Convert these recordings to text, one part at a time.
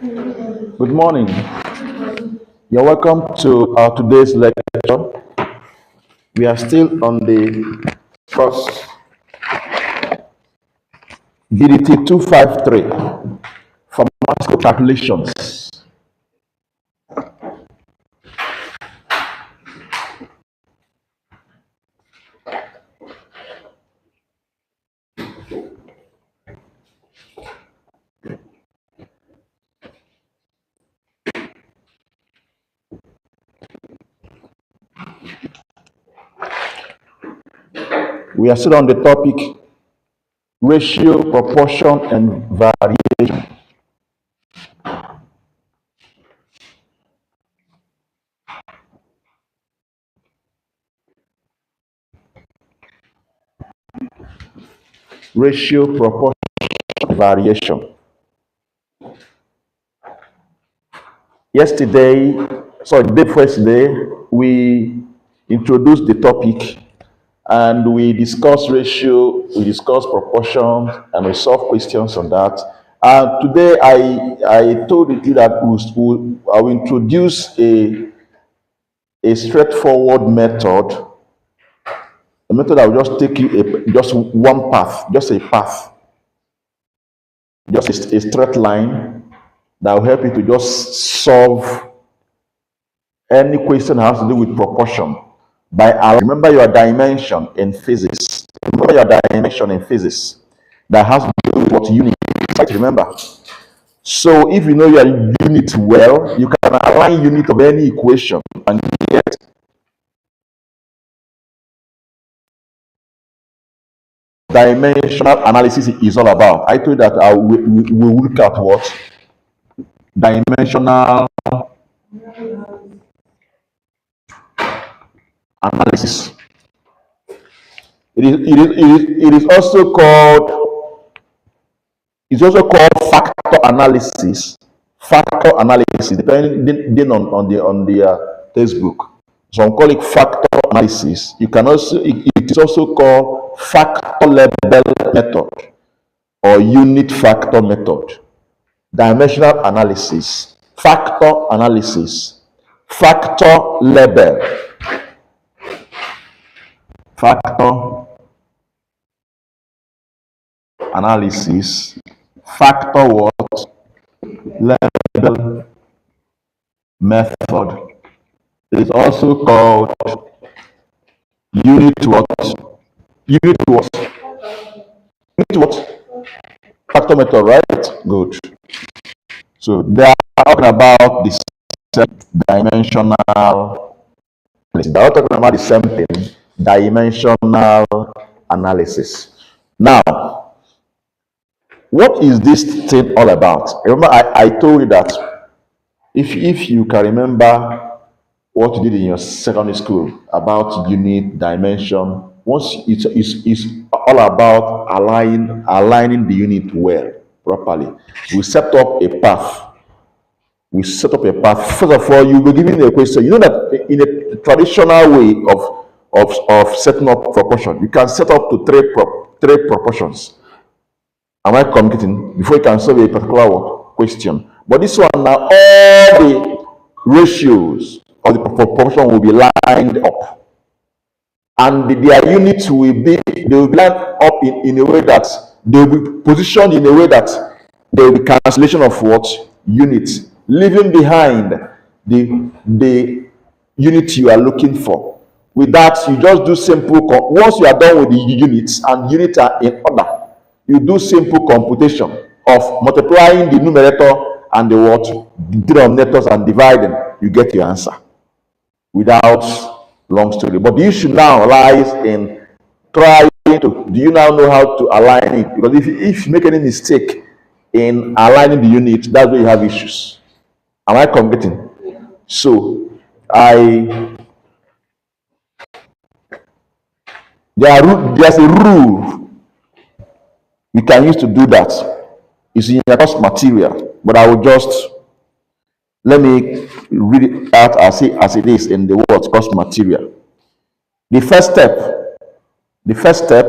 Good morning. You're welcome to our today's lecture. We are still on the course DDT 253 Pharmaceutical calculations. We are still on the topic ratio, proportion, and variation. Ratio, proportion, variation. Yesterday, sorry, the day before yesterday, we introduced the topic and we discussed ratio, we discussed proportions, and we solved questions on that. Today, I told you that I will introduce a straightforward method, a method that will just take you just one path, just a path, just a straight line that will help you to just solve any question that has to do with proportion remember your dimension in physics. Remember your dimension in physics that has to do with what unit, right? Remember. So if you know your unit well, you can align unit of any equation and get dimensional analysis is all about. I told you that we will look at what dimensional analysis. It's also called factor analysis. Factor analysis, depending on the textbook. Some call it factor analysis. You can also it is also called factor level method or unit factor method. Dimensional analysis, factor analysis, factor level, factor analysis, factor what? Level method. It is also called unit what? Unit what? Unit what? Factor method, right? Good. So they are talking about the same dimensional analysis. They are talking about the same thing, dimensional analysis. Now, what is this thing all about? Remember, I told you that if you can remember what you did in your secondary school about unit dimension, once it's all about aligning the unit well, properly. We set up a path. First of all, you'll be given a question. You know that in a traditional way of setting up proportion, you can set up to three proportions. Am I communicating? Before you can solve a particular question. But this one now, all the ratios of the proportion will be lined up. And their units will be lined up in a way that they will be positioned in a way that there will be cancellation of what? Units, leaving behind the unit you are looking for. With that, you just do simple, once you are done with the units and units are in order, you do simple computation of multiplying the numerator and the what? The denominators and dividing, you get your answer without long story. But the issue now lies in trying to, do you now know how to align it? Because if you make any mistake in aligning the unit, that's where you have issues. Am I communicating? So there's a rule we can use to do that. It's in your course material, but I will just let me read it out as it is in the words course material. The first step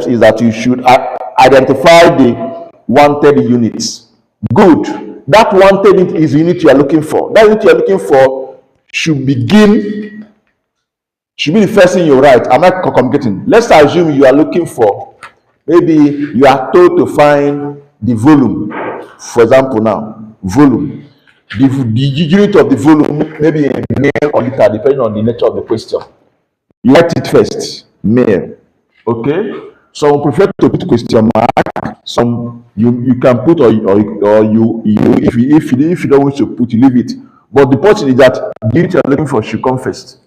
is that you should identify the wanted units. Good. that wanted unit is the unit you are looking for. That unit you are looking for should be the first thing you write. Am I communicating? Let's assume you are looking for, maybe you are told to find the volume. For example, now, volume. The unit of the volume, maybe in male or liter, depending on the nature of the question. You write it first, male. Okay? Some prefer to put question mark. Some you can put or you if you don't want to put, you leave it. But the point is that the unit you are looking for should come first.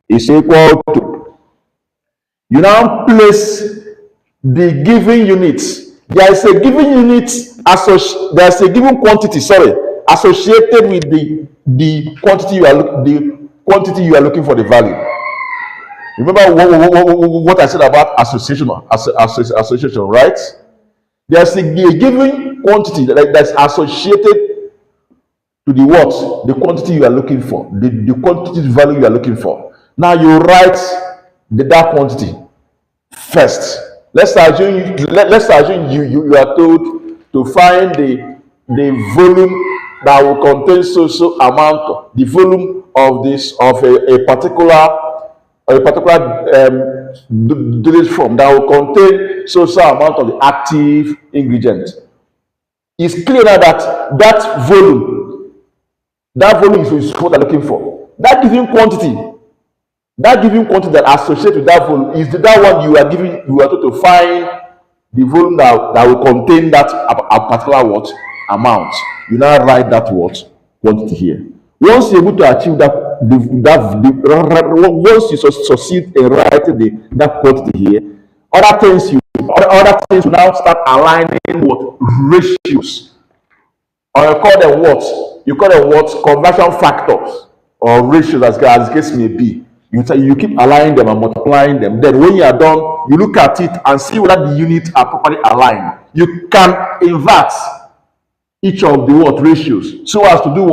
Is equal to. You now place the given units. There is a given unit there is a given quantity, associated with the quantity you are looking for the value. Remember what I said about association, right? There's a given quantity that's associated to the quantity you are looking for, the quantity value you are looking for. Now you write that quantity first. Let's assume you are told to find the volume that will contain so amount, the volume of a particular dosage form that will contain so amount of the active ingredient. It's clear now that volume is what I'm looking for. That given quantity that associated with that volume is that one you are told to find the volume that will contain that a particular amount. You now write that quantity here. Once you're able to achieve once you succeed in writing that quantity here, other things will now start aligning ratios, or you call them conversion factors or ratios, as the case may be. You keep aligning them and multiplying them. Then when you are done, you look at it and see whether the units are properly aligned. You can invert each of the ratios so as to do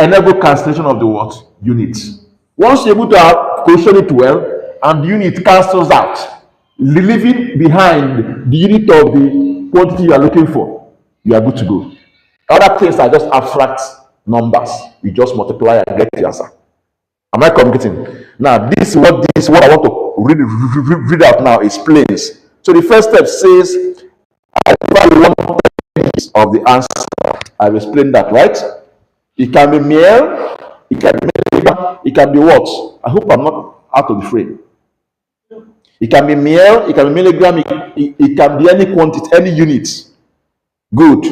enable cancellation of the units. Once you're able to quotient it well and the unit cancels out, leaving behind the unit of the quantity you are looking for, you are good to go. Other things are just abstract numbers. You just multiply and get the answer. Am I communicating? Now, this is what I want to read out now explains. So the first step says, identify one of the answer. I've explained that, right? It can be male, it can be milligram, it can be what? I hope I'm not out of the frame. It can be male, it can be milligram, it can be any quantity, any unit. Good.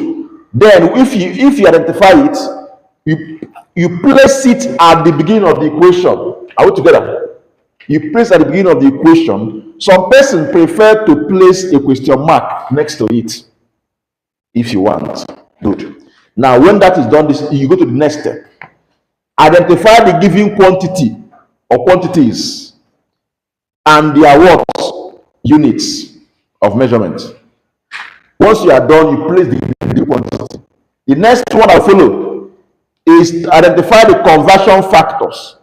Then if you identify it, you place it at the beginning of the equation. Are we together? You place at the beginning of the equation. Some person prefer to place a question mark next to it if you want. Good. Now, when that is done, you go to the next step. Identify the given quantity or quantities and their units of measurement. Once you are done, you place the quantity. The next one I'll follow is identify the conversion factors.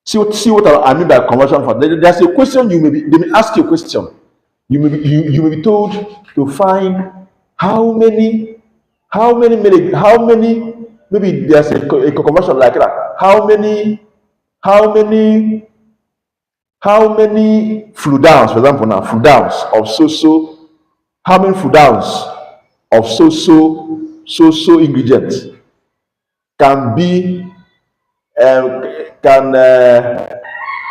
See what I mean by conversion factor. There's a question they may ask you a question. You may be told to find how many, maybe there's a conversion like that. How many fluid downs, for example, now fluid downs of how many fluid downs of so ingredients can be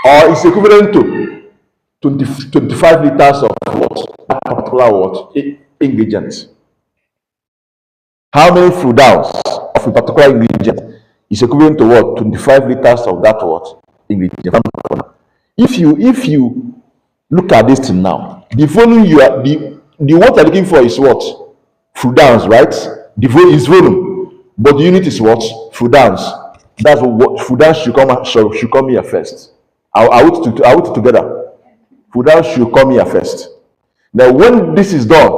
or is equivalent to 25 liters of that particular ingredient. How many fluid downs of a particular ingredient is equivalent to 25 liters of that ingredient. If you look at this thing now, the volume the what you're looking for is what? Fluid downs, right? The volume is volume, but the unit is what? Fluid downs. That's what fluid downs should come here first. Are we together? Fluid downs should come here first. Now, when this is done,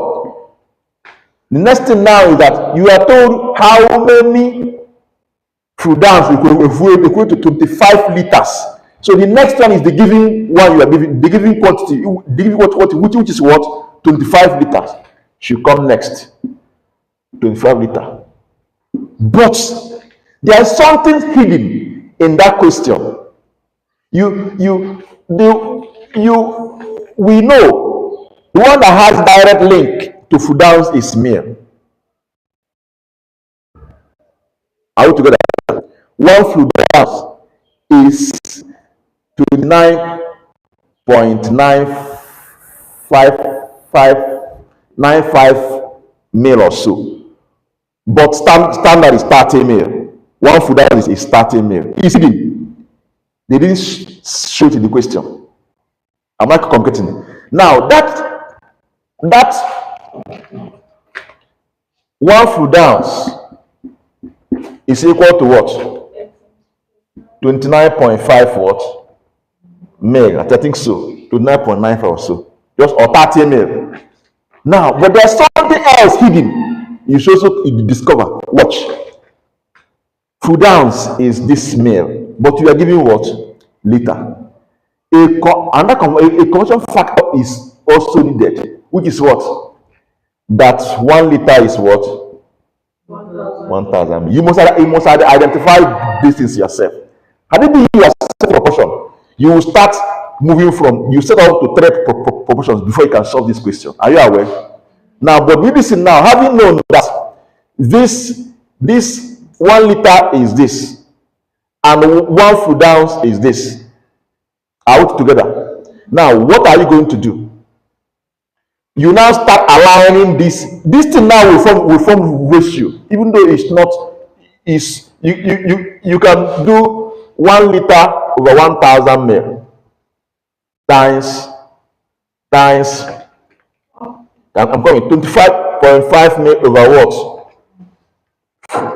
the next thing now is that you are told how many fluid downs equal to 25 liters. So the next one is the given one you are giving, the given quantity, which is what? 25 liters should come next. 25 liter. But there is something hidden in that question. We know the one that has direct link to food downs is meal. Are we together? One food downs is 29.9595 mil or so. But standard is 30 mil. One food downs is 30 mil. It's hidden. They didn't show it in the question. Am I communicating? Now that one food ounce is equal to what? 29.5 what? Mil. I think so. 29.95 or so. Just or 30 mil. Now, but there's something else hidden. You should also discover. Watch. Food ounce is this mil, but you are giving what? Liter. A conversion factor is also needed, which is what? That 1 liter is what? 1,000. You must identify these things yourself. Had it been yourself proportion, you will start moving from, you set out to 3 proportions before you can solve this question. Are you aware? Now, but with this now, having known that this 1 liter is this, and 1 food ounce is this. Out together. Now, what are you going to do? You now start aligning this thing now will form ratio, even though it's not. Is you can do 1 liter over 1,000 mil times I'm coming 25.5 mil over what?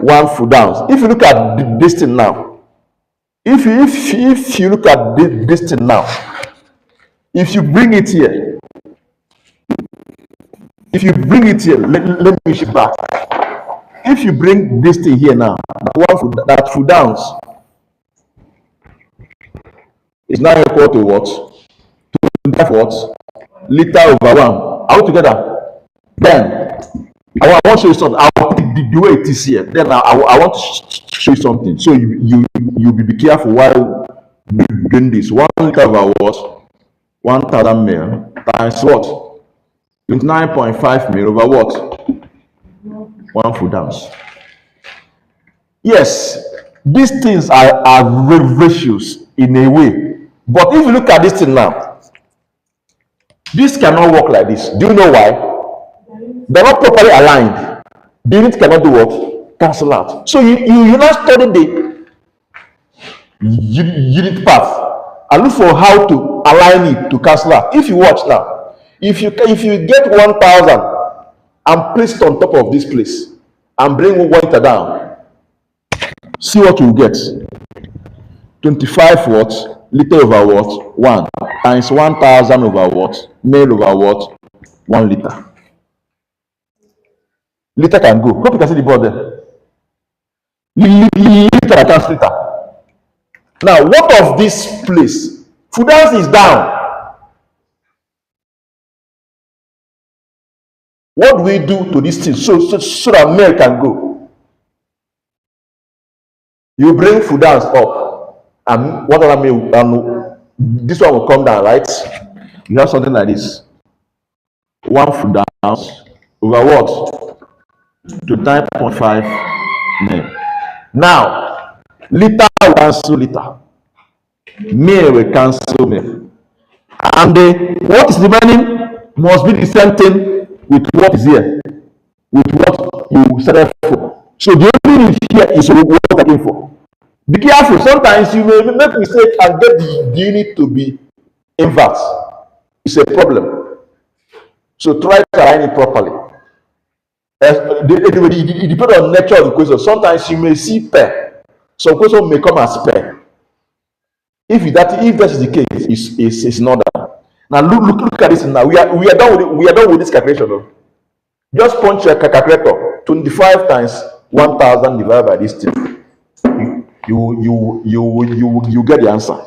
1 food ounce. If you look at this thing now, if you look at this thing now, if you bring it here, let me shift back. If you bring this thing here now, that food ounce is now equal to what? 25 what? Liter over 1. Are we together? Then I want to show you something. I'll put the way it is here. Then I want to show you something. So you be careful while doing this. 1 liter over what? 1,000 mil times what? 29.5 mil over what? 1 food ounce. Yes, these things are ratios in a way. But if you look at this thing now, this cannot work like this. Do you know why? They're not properly aligned. The unit cannot do what? Cancel out. So you now study the unit path and look for how to align it to cancel out. If you watch now, if you get 1,000 and place it on top of this place and bring 1 liter down, see what you get. 25 what? Liter over what? 1 times 1,000 over what? Mil over what? 1 liter. Liter can go. Hope you can see the board there. Liter times liter. Now, what of this place? Food ounce is down. What do we do to this thing so that mil can go? You bring food ounce up, and what other mil? And this one will come down, right? You have something like this. 1 food ounce over what? To 9.5 mil. Now, liter will cancel liter. Mil will cancel mil. And what is remaining must be the same thing with what is here, with what you started for. So the only thing here is what you're looking for. Be careful. Sometimes you may make a mistake and get the unit to be inverse. It's a problem. So try to align it properly. It depends on the nature of the question. Sometimes you may see pair. Some questions may come as pair. If that is the case, it's not that. Now look at this now. We are done with this calculation. Though. Just punch your calculator. 25 times 1,000 divided by this thing. You get the answer.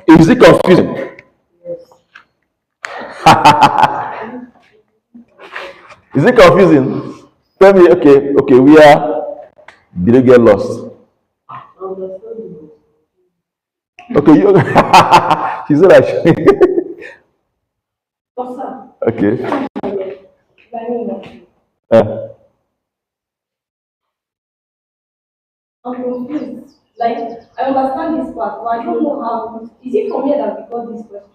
Is it confusing? Is it confusing? Tell me, okay, where did you get lost? Okay, you she said that okay. Uh, I'm confused. Like, I understand this part, but I don't know how. Is it from here that we got this question?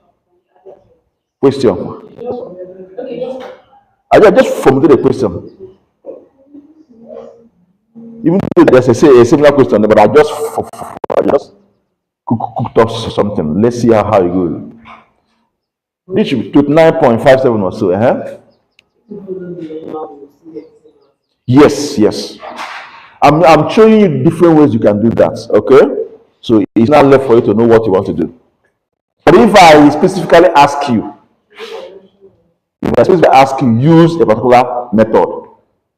question. Okay, just I just formulated a question. Even though there's a similar question, but I just cooked up something. Let's see how it goes. This should be 29.57 or so. Yes, yes. I'm showing you different ways you can do that. Okay. So it's not left for you to know what you want to do. But if I specifically ask you, if I specifically ask you, use a particular method,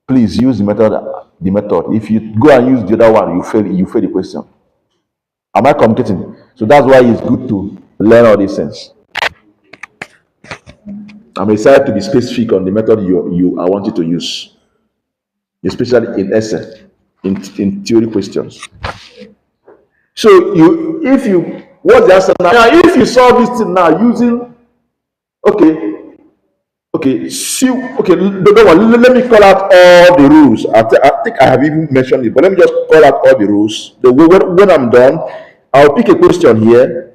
please use the method. The method. If you go and use the other one, you fail. You fail the question. Am I communicating? So that's why it's good to learn all these things. I'm excited to be specific on the method I want you to use, especially in essay, in theory questions. So if you, what's the answer now? Now, if you solve this thing now using, okay, see, okay, don't worry, let me call out all the rules. I think I have even mentioned it, but let me just call out all the rules. When I'm done, I'll pick a question here,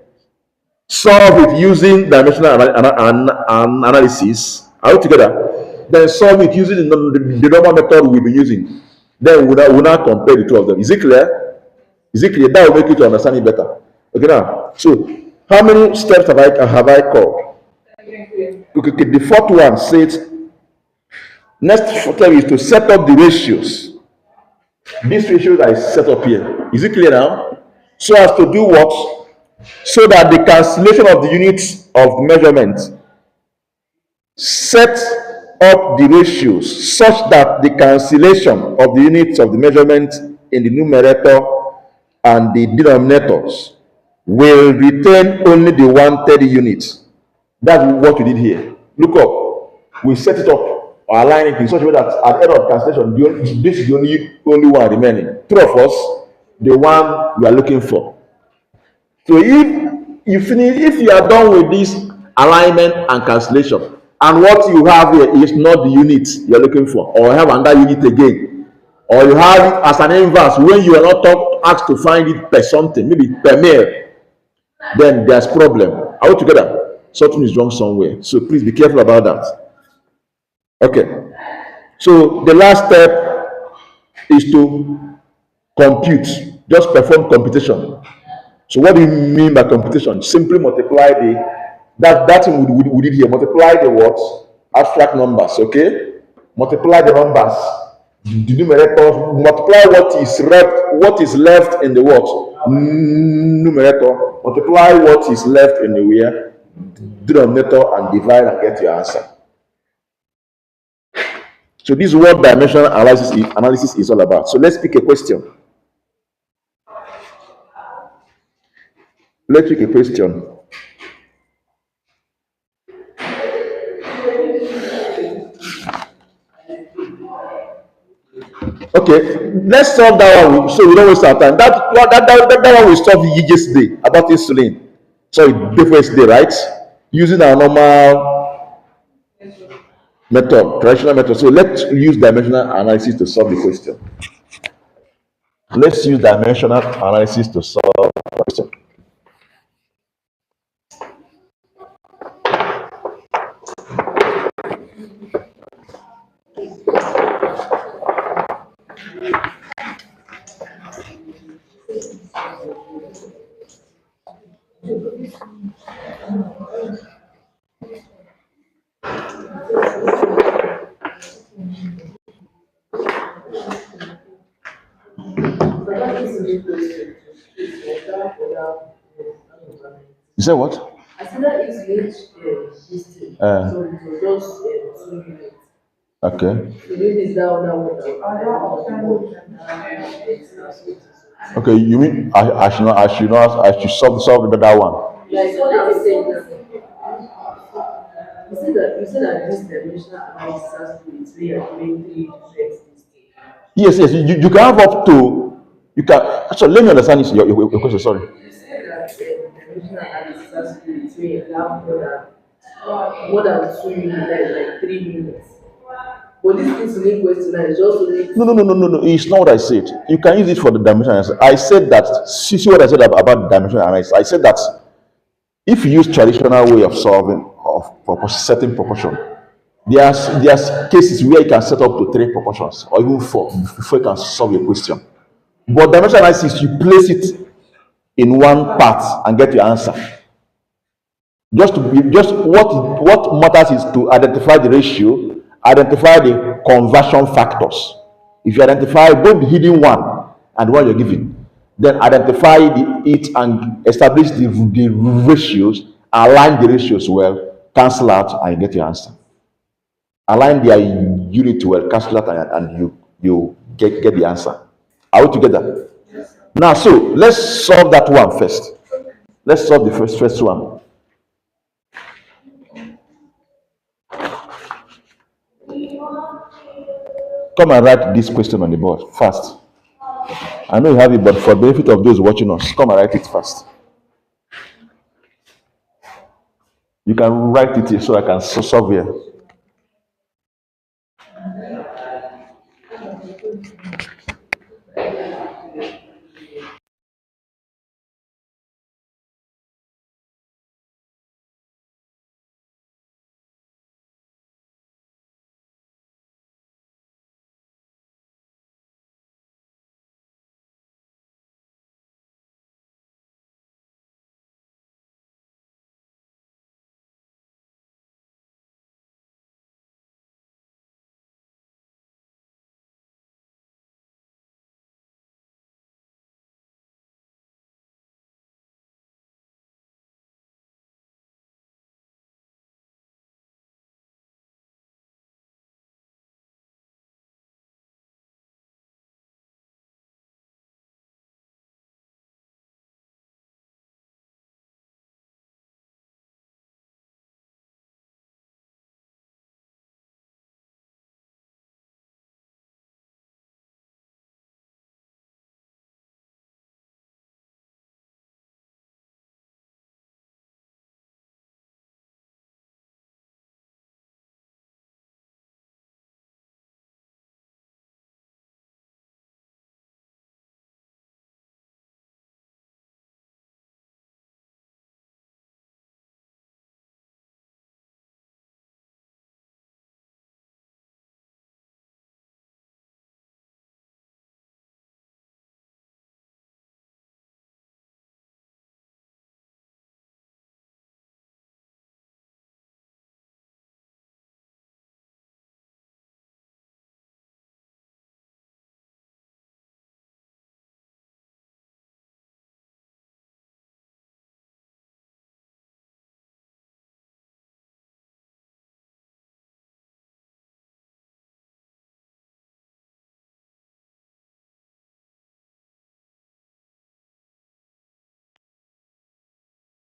solve it using dimensional analysis. Are we together? Then solve it using the normal method we've been using. Then we'll now compare the two of them. Is it clear? Is it clear? That will make you to understand it better. Okay, now, so how many steps have I called? Okay, the fourth one says next step is to set up the ratios. These ratios are set up here. Is it clear now? So as to do what? So that the cancellation of the units of measurement set up the ratios such that the cancellation of the units of the measurement in the numerator and the denominators will retain only the 130 units. That's what we did here. Look up. We set it up or align it in such a way that at the end of cancellation, this is the only one remaining. Three of us, the one we are looking for. So if you are done with this alignment and cancellation, and what you have here is not the unit you're looking for, or have another unit again, or you have it as an inverse when you are not asked to find it per something, maybe per male, then there's problem. Are we together? Something is wrong somewhere. So please be careful about that. Okay. So the last step is to compute. Just perform computation. So what do you mean by computation? Simply multiply that thing we did here. Multiply the what? Abstract numbers. Okay. Multiply the numbers. The numerator. Multiply what is left in the what? Numerator. Multiply what is left in the where? Denominator, and divide and get your answer. So this is what dimensional analysis is all about. So let's pick a question. Let's pick a question. Okay, let's solve that one so we don't waste our time. That one we solved yesterday about insulin. Sorry, difference day, right? Using our normal method, traditional method. So let's use dimensional analysis to solve the question. Let's use dimensional analysis to solve the question. You said what? I said that is late this thing. So it was just 2 minutes. Okay. So maybe it's that other one. Okay, you mean I should solve that one? Like what I'm saying now. You said that this dimensional analysis has to do with where you're doing three different things. Yes, yes. You can have up to, you can, actually, let me understand this, your question, sorry. You said that dimensional analysis has to do with where you have more than 2 units, that is like 3 units. But this insulin question now is just only No, no, no, no, no, no. It's not what I said. You can use it for the dimension analysis. I said that, see what I said about dimension analysis. I said that if you use traditional way of solving of setting proportion, there's cases where you can set up to three proportions or even four before you can solve a question. But dimension analysis, you place it in one part and get your answer. Just what matters is to identify the ratio, identify the conversion factors. If you identify both the hidden one and the one you're giving, then identify it and establish the ratios, align the ratios well, cancel out, and you get your answer. Align their unit well, cancel out, and you get the answer. Are we together? Now, so let's solve that one first. Let's solve the first one. Come and write this question on the board fast. I know you have it, but for the benefit of those watching us, come and write it fast. You can write it here so I can solve here.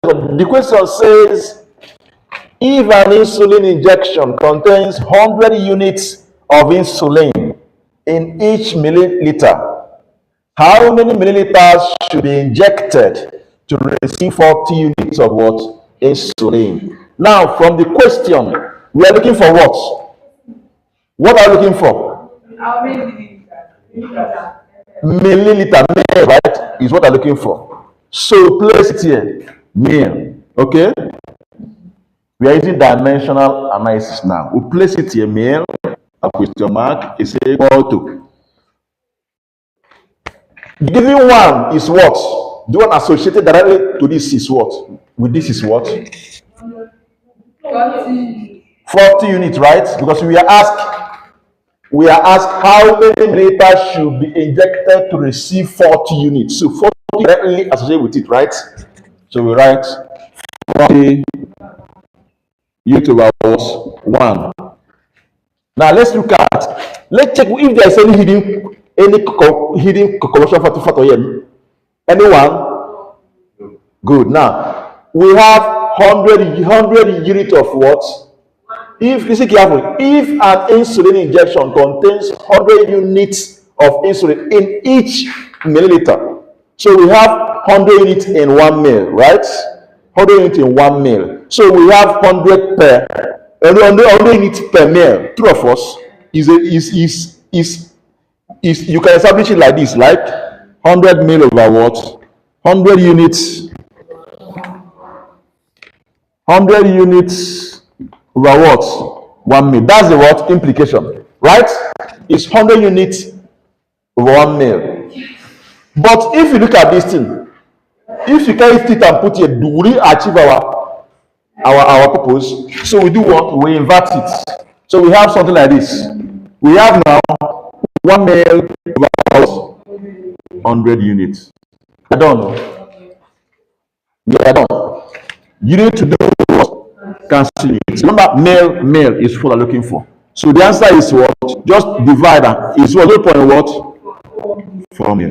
The question says, if an insulin injection contains 100 units of insulin in each milliliter, how many milliliters should be injected to receive 40 units of what? Insulin. Now, from the question, we are looking for what? What are you looking for? how many milliliters? Milliliter, ml, right? Is what I'm looking for. So place it here, ml. Okay? We are using dimensional analysis now. We place it here, ml, a question mark is equal to. The given one is what? The one associated directly to this is what? With this is what? 40 units, right? Because we are asked how many milliliters should be injected to receive 40 units. So 40 directly associated with it, right? So we write 40 units over 1. Now let's check if there is any hidden conversion factor here. Anyone? Good. Now we have 100 units of what? If listen carefully, if an insulin injection contains 100 units of insulin in each milliliter, so we have 100 units in 1 ml, right? 100 units in 1 ml. So we have 100 per 100 units per ml. True of us is you can establish it like this, like 100 ml over what? 100 units, 100 units over what? 1 mil. That's the what? Implication, right? It's 100 units over 1 mil. But if you look at this thing, if you carry it and put it, do we achieve our purpose? So we do what? We invert it. So we have something like this. We have now 1 mil over 100 units. I don't know. Yeah, I don't. You need to do what? Cancel it. Remember, male is what I'm looking for. So the answer is what? Just divide that. Is what? 0 point what? 4 mil.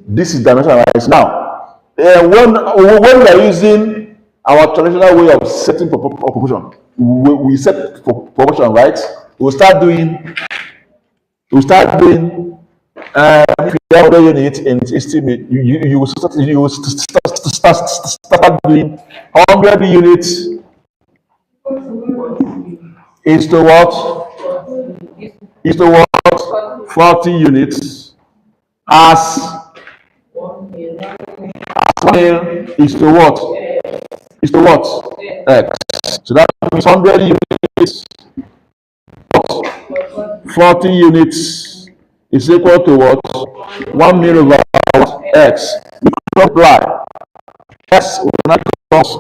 This is dimensionalized. Now, when we are using our traditional way of setting proportion, we set proportion, right? We'll start doing if you have 100 units in estimate, you will start doing 100 units is to what? Is to what? 40 units as 1 is to what? Is to what? X. So that means 100 units, 40 units is equal to what? 1 mil over what? X. We multiply. X will not cross.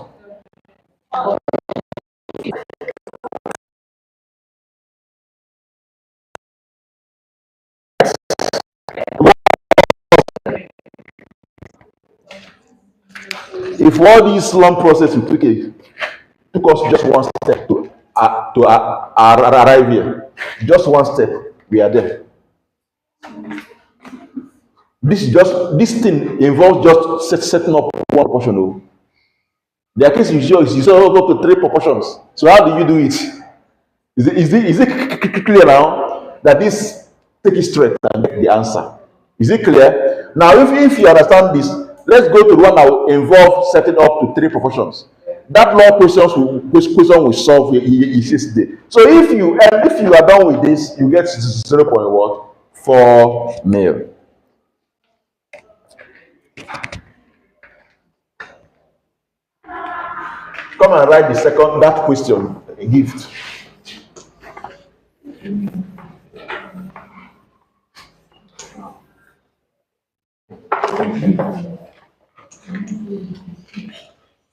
If all these long process took us just one step to arrive here, just one step, we are there. This thing involves just setting up one portion. Oh. Their case is yours, you set up to 3 proportions. So how do you do it? Is it clear now that this take it straight and get the answer? Is it clear? Now, if you understand this, let's go to the one that will involve setting up to 3 proportions. That law question will solve yesterday. So if you are done with this, you get 0 point what? 4 mil. Come and write the second that question gift.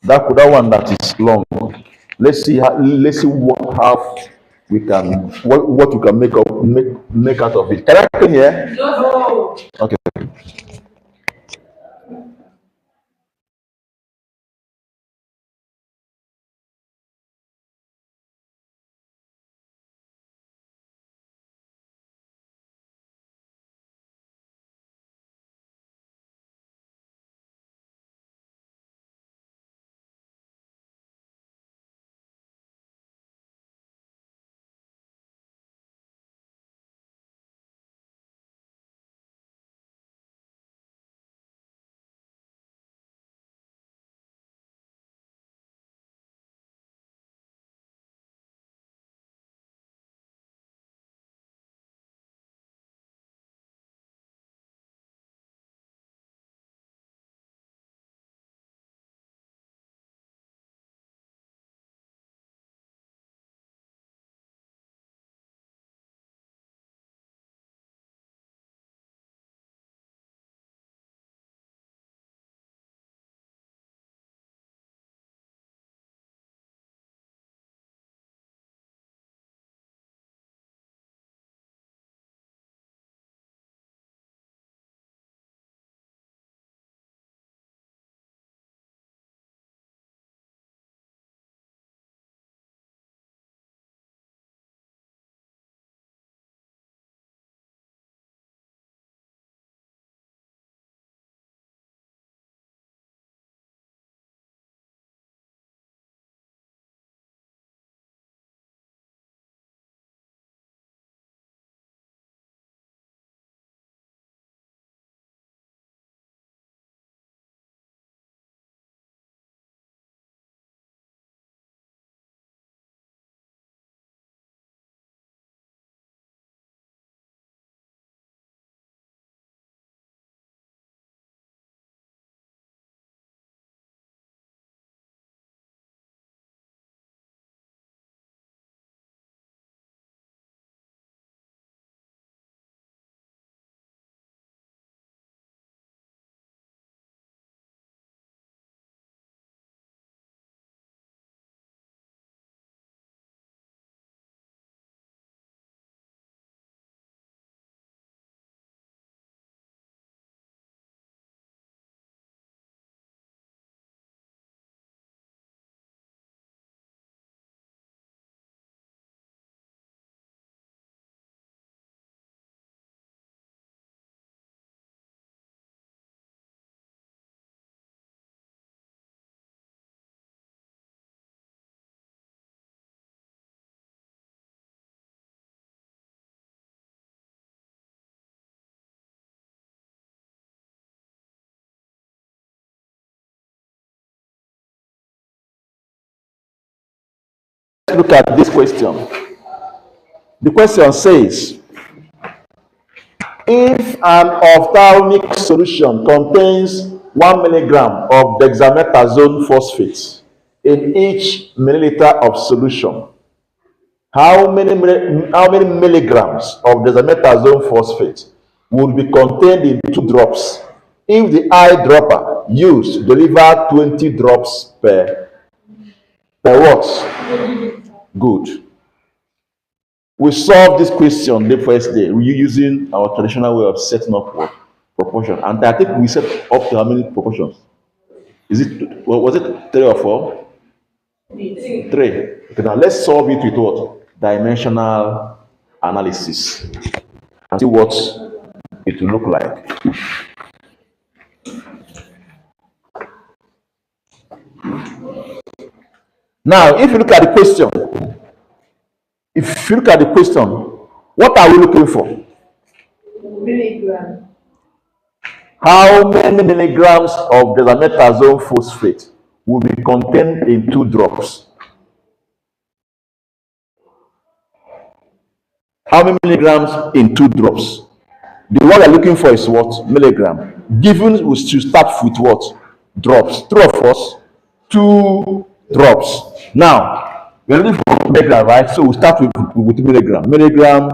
That one that is long. Let's see how we can what we can make out of it. Can I come here? No. Okay. look at this question. The question says, if an ophthalmic solution contains 1 milligram of dexamethasone phosphate in each milliliter of solution, how many milligrams of dexamethasone phosphate would be contained in 2 drops if the eyedropper used deliver 20 drops per what? Good. We solved this question the first day. We using our traditional way of setting up what proportion, and I think we set up to how many proportions? Is it was it 3 or 4? 3. Okay, now let's solve it with what? Dimensional analysis and see what it will look like. Now, if you look at the question, what are we looking for? Milligram. How many milligrams of dexamethasone phosphate will be contained in 2 drops? How many milligrams in 2 drops? The one we're looking for is what? Milligram. Given we should start with what? Drops. True of us? 2 drops. Now, we're looking for milligram, right? So we start with milligram. Milligram,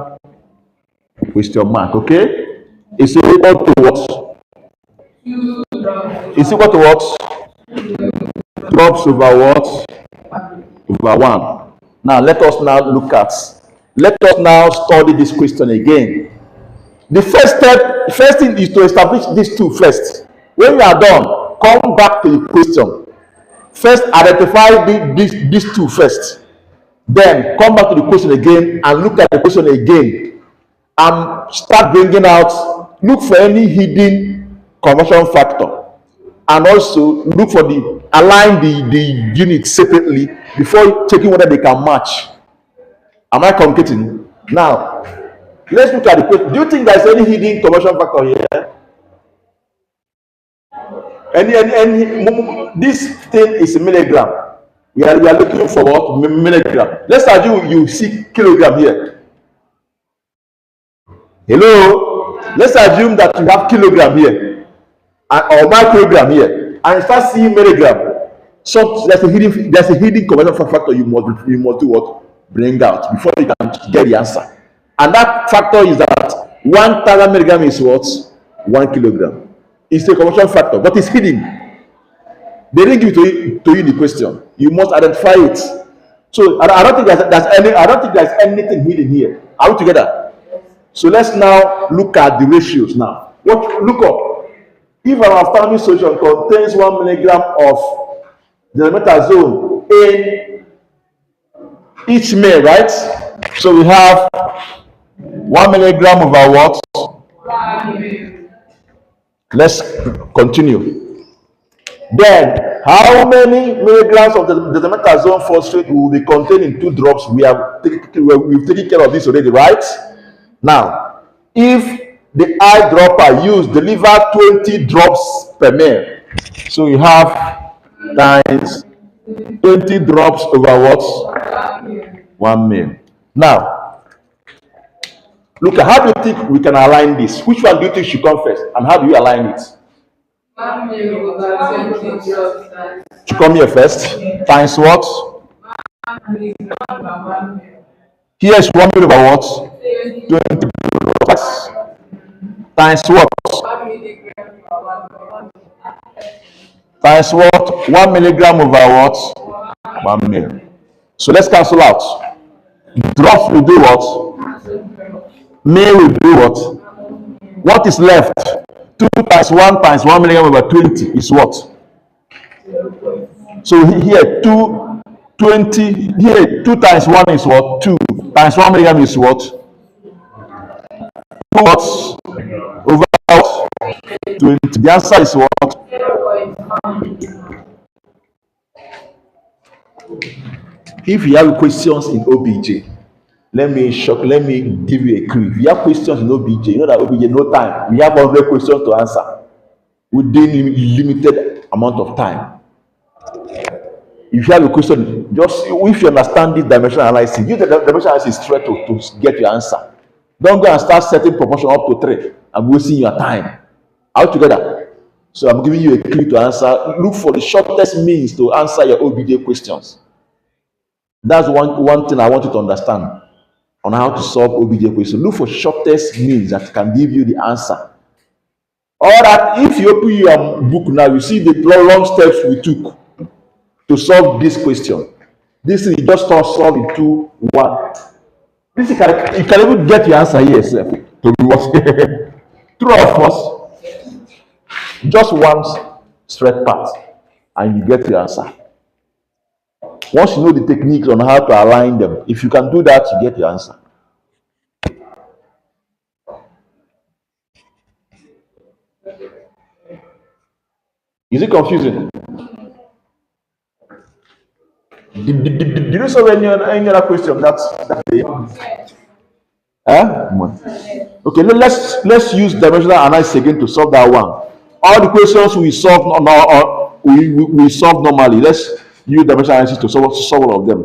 question mark, okay? Is equal to what? Is equal to what? Drops over what? Over 1. Now, let us now study this question again. The first thing is to establish these 2 first. When you are done, come back to the question. First, identify these 2 first. Then come back to the question again and look at the question again and start bringing out, look for any hidden conversion factor, and also look for align the units separately before checking whether they can match. Am I communicating? Now, let's look at the question. Do you think there's any hidden conversion factor here? This thing is a milligram. We are looking for what? Milligram. Let's assume you see kilogram here. Hello? Let's assume that you have kilogram here or microgram here, and you start seeing milligram. So there's a hidden conversion factor you must do what? Bring out before you can get the answer. And that factor is that 1,000 milligram is what? 1 kilogram. It's a conversion factor, but it's hidden. They didn't give it to you in the question. You must identify it. So I don't think there's anything hidden here. Are we together? So let's now look at the ratios now. Look up. If an ophthalmic solution contains 1 milligram of dexamethasone in each ml, right? So we have 1 milligram over what? Let's continue. Then, how many milligrams of the dexamethasone phosphate will be contained in 2 drops? We've taken care of this already, right? Now, if the eyedropper used deliver 20 drops per ml, so you have times 20 drops over what? 1 ml. Now, look at how do you think we can align this? Which one do you think should come first, and how do you align it? To come here first, times what? Here is 1 ml over what? 20 drops. Times what? Times what? 1 milligram over what? 1 ml. So let's cancel out. Drops will do what? Ml will do what? What is left? 2 times 1 times 1 milligram over 20 is what? So here 20, here 2 times 1 is what? 2 times 1 milligram is what? 2 what? Over what? 20. The answer is what? If you have questions in OBJ, let me give you a clue. If you have questions in OBJ, you know that OBJ no time. We have 100 questions to answer within limited amount of time. If you have a question, just if you understand this dimensional analysis, use the dimensional analysis straight to get your answer. Don't go and start setting proportion up to 3 and wasting your time. All together. So I'm giving you a clue to answer. Look for the shortest means to answer your OBJ questions. That's one thing I want you to understand on how to solve OBJ questions. Look for shortest means that can give you the answer. Or that if you open your book now, you see the long steps we took to solve this question. This is just solve it 2, 1. This you can even get your answer here yourself. To be what? True or false? Just one straight path, and you get your answer. Once you know the techniques on how to align them, if you can do that, you get your answer. Is it confusing? Did you solve any other question that day? Huh? Okay, let's use dimensional analysis again to solve that one. All the questions we solve we solve normally. Let's use dimensional analysis to solve all of them.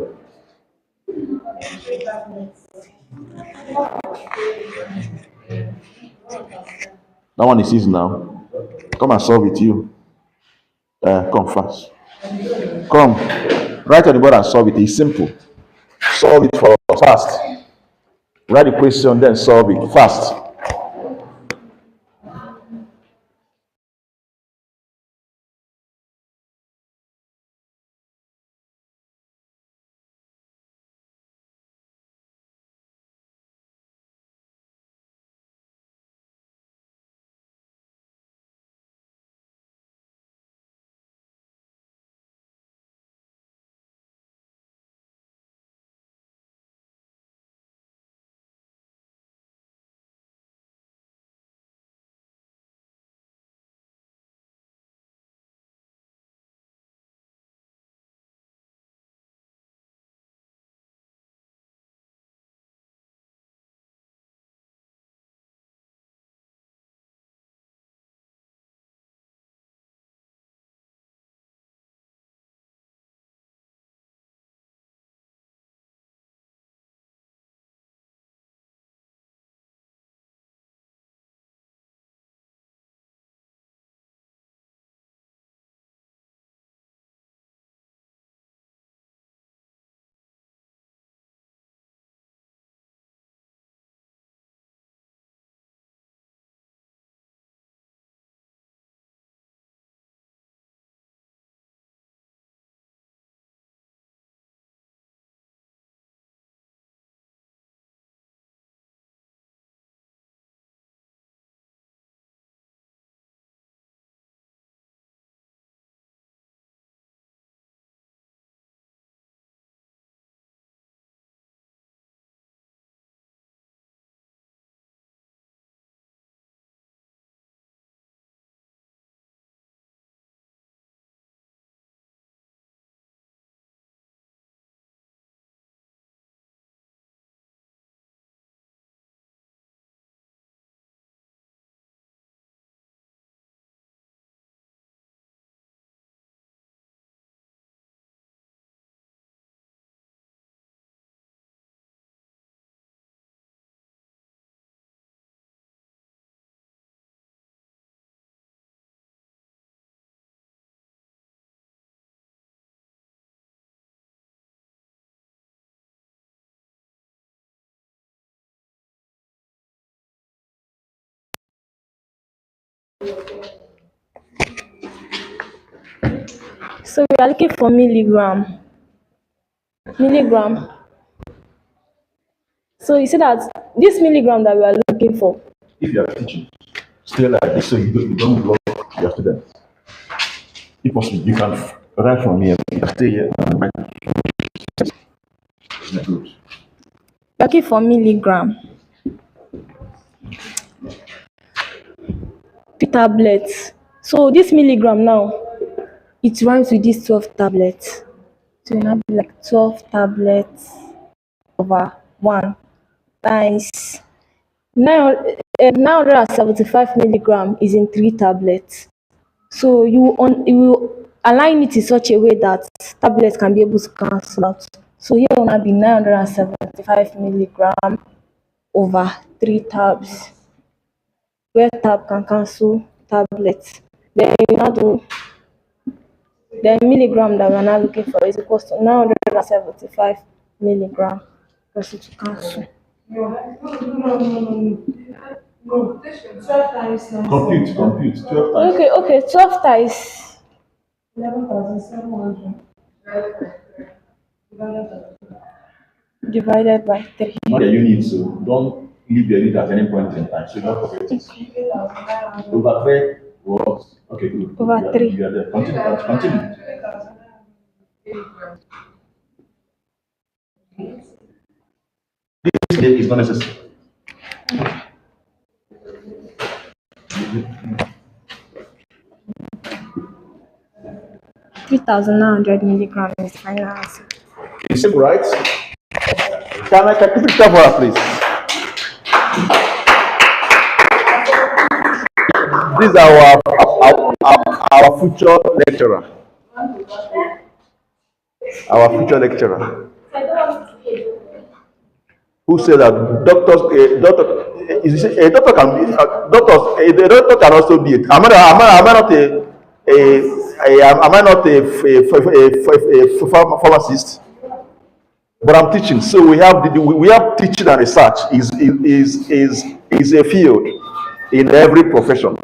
That one is easy now. Come and solve it, you. Come fast. Come. Write on the board and solve it. It's simple. Solve it for fast. Write the question, then solve it fast. So we are looking for milligram. Milligram. So you see that this milligram that we are looking for. If you are teaching, stay like this so you don't block your students. If possible, you can write from here. You can stay here and write. Good. Looking for milligram. Tablets. So this milligram now, it rhymes with this 12 tablets. So it will be like 12 tablets over 1 times 975 milligram is in 3 tablets. So you will align it in such a way that tablets can be able to cancel out. So here will now be 975 milligram over 3 tabs, where tab can cancel tablets. Then you now do the milligram that we're now looking for is equals to 975 milligram because it will cancel. Compute. 12 times. Okay, 12 times divided by 3. Not a unit, so don't leave the unit at any point in time. So don't forget it. Over 3 what? Okay, good. Over You are, 3. you are there. Continue. This here is not necessary. 3,900 milligram is the final answer. It's simple, right? Can I keep it cover, please? This is our future lecturer. Our future lecturer. Who said that a doctor can be a doctor can also be am I not am I not a pharmacist, but I'm teaching, so we have teaching and research is a field in every profession.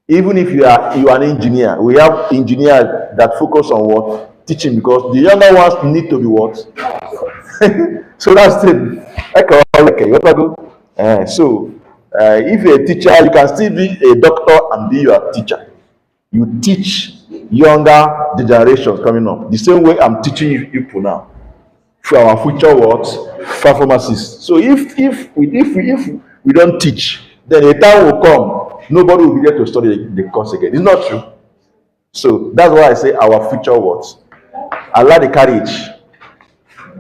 Even if you are an engineer, we have engineers that focus on what teaching, because the younger ones need to be what. So that's it. Okay, what I go? If you're a teacher, you can still be a doctor and be your teacher. You teach younger generations coming up. The same way I'm teaching you people now for our future what performances. So if we don't teach, then a time will come, nobody will be there to study the course again. It's not true. So that's why I say our future what. I like the courage.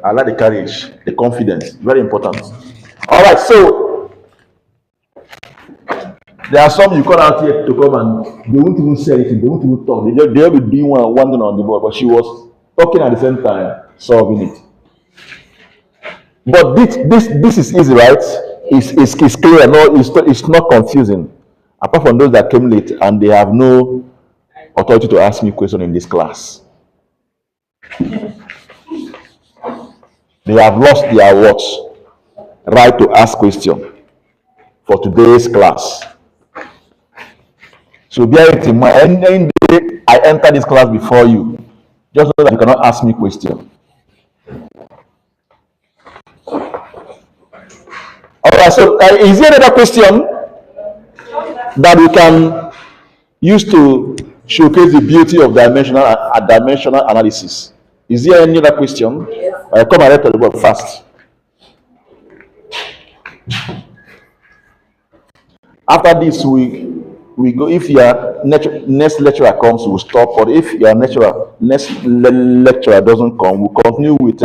I like the courage, the confidence. Very important. All right, so there are some you call out here to come and they won't even say anything, they won't even talk. They'll be doing one thing on the board, but she was talking at the same time, solving it. But this is easy, right? It's clear, no, it's not confusing. Apart from those that came late and they have no authority to ask me question in this class. They have lost their words, right to ask question for today's class. So bear it in mind. Any day I enter this class before you, just know that you cannot ask me question. All right. So is there another question that we can use to showcase the beauty of dimensional analysis? Is there any other question? Come and let the board fast. After this, we go. If your next lecturer comes, we'll stop. But if your next lecturer doesn't come, we'll continue with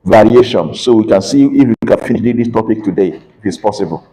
variation, so we can see if we can finish this topic today, if it's possible.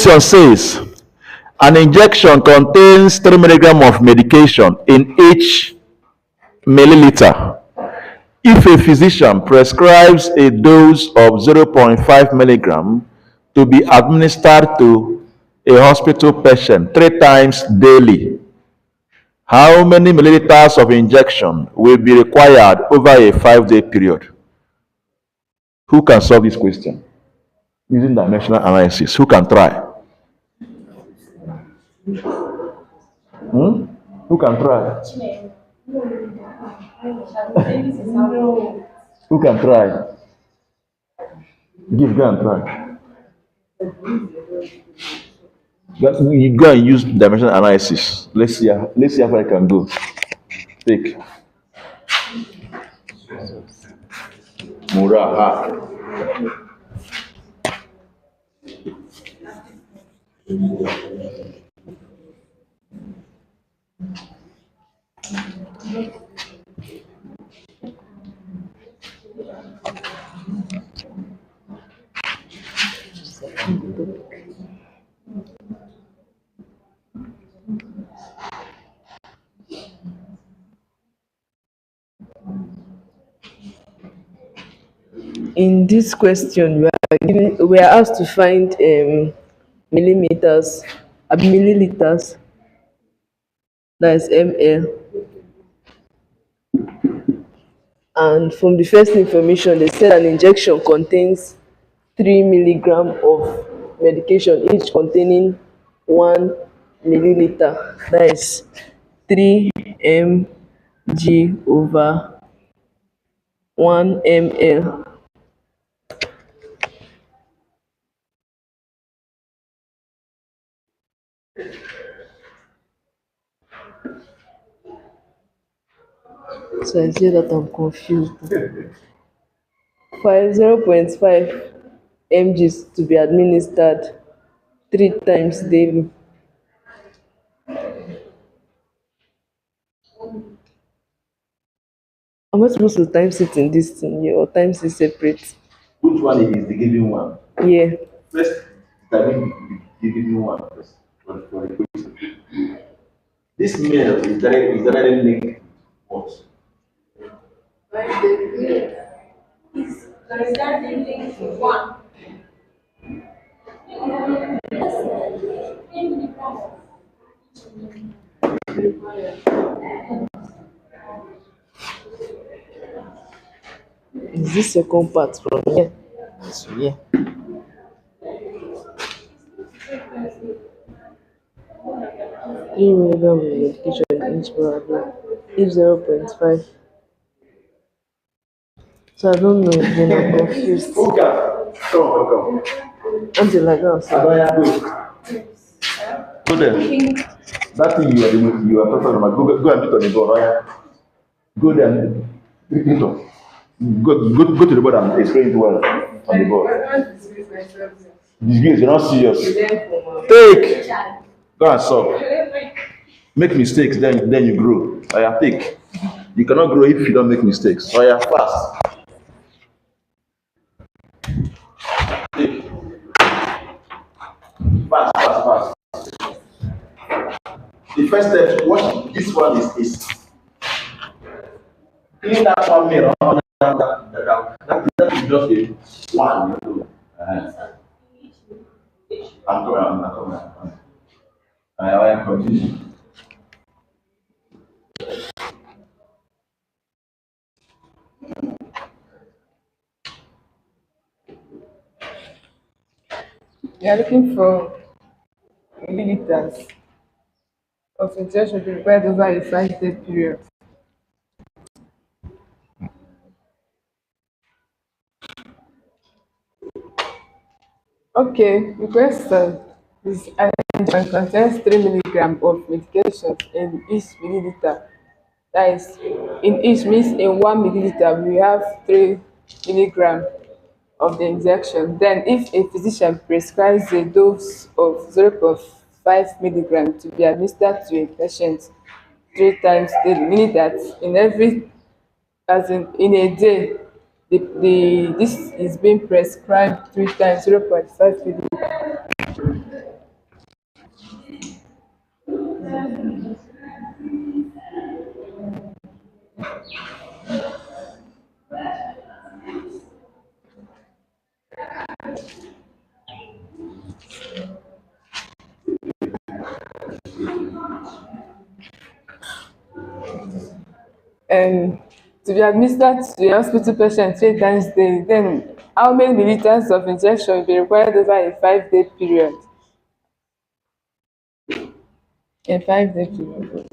question says an injection contains 3 milligram of medication in each milliliter. If a physician prescribes a dose of 0.5 milligram to be administered to a hospital patient 3 times daily, how many milliliters of injection will be required over a 5-day period? Who can solve this question using dimensional analysis? Who can try? Who can try? Who can try? Go and try. You go and use dimensional analysis. Let's see how far I can go. Take. Muraha. In this question, we are asked to find millimeters, milliliters, that is ml. And from the first information, they said an injection contains 3 milligram of medication, each containing 1 milliliter. That is 3 mg over 1 ml. So I say that I'm confused. 0.5 mg to be administered 3 times daily. Am I supposed to times it in this thing here or times it separate? Which one is the given one? Yeah. First, determine the given one first. For the question. This male is directly linked with what? Is this second part from here? So yeah. 3 milligram of medication in each paragraph. If 0.5. So I don't know again, I'm confused. Who can? Come. Until like that. Adaya, go there. That thing you are talking about, go and do it on the board, right? Go there and pick it up. Go to the board and explain it well on the board. Disgrace, you're not serious. Take. Go and solve. Make mistakes, then you grow. Take. You cannot grow if you don't make mistakes. Fast. Take. Fast. The first step, watch this one is clean that one mirror. That is just a one. I'm coming. I continue. We are looking for milliliters of injection prepared over a 5-day period. Okay, the question is an injection contains 3 milligram of medication in each milliliter. That is, in each means in 1 milliliter we have 3 milligram of the injection. Then, if a physician prescribes a dose of 0.5 milligram to be administered to a patient 3 times daily, meaning that in a day, this is being prescribed 3 times 0.5 milligram. And to be administered to a hospital patient 3 times daily, then how many milliliters of injection will be required over a 5-day period? A 5-day period.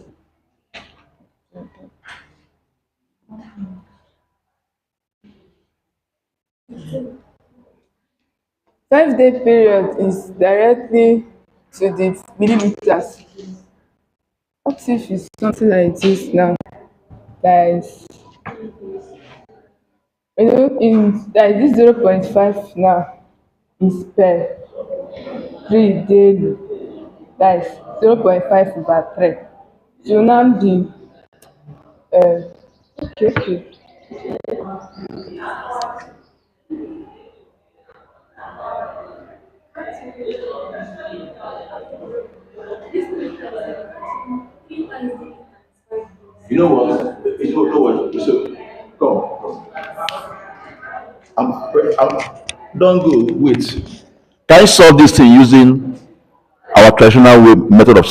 5-day period is directly to the milliliters. What if it's something like this now? That is, that is this 0.5 now is per 3 daily. That is 0.5 over 3. So now the okay. You know what? You know what? So, come. Don't go. Wait. Can you solve this thing using our traditional way method of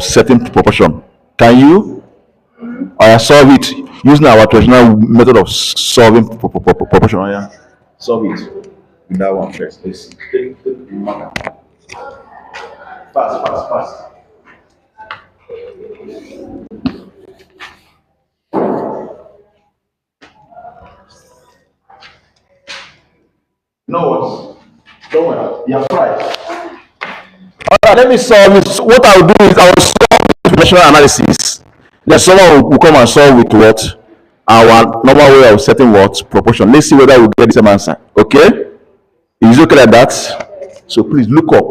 setting proportion? Can you? Or solve it using our traditional method of solving proportion? Yeah. Solve it with that one first. Let's see. Take the marker. Fast. You know what? Don't worry. You're fried. Alright, let me solve it. What I'll do is I'll solve with relational analysis. Then someone will come and solve with what? Our normal way of setting what? Proportion. Let's see whether we get the same answer. Okay? Is it okay like that? So please look up.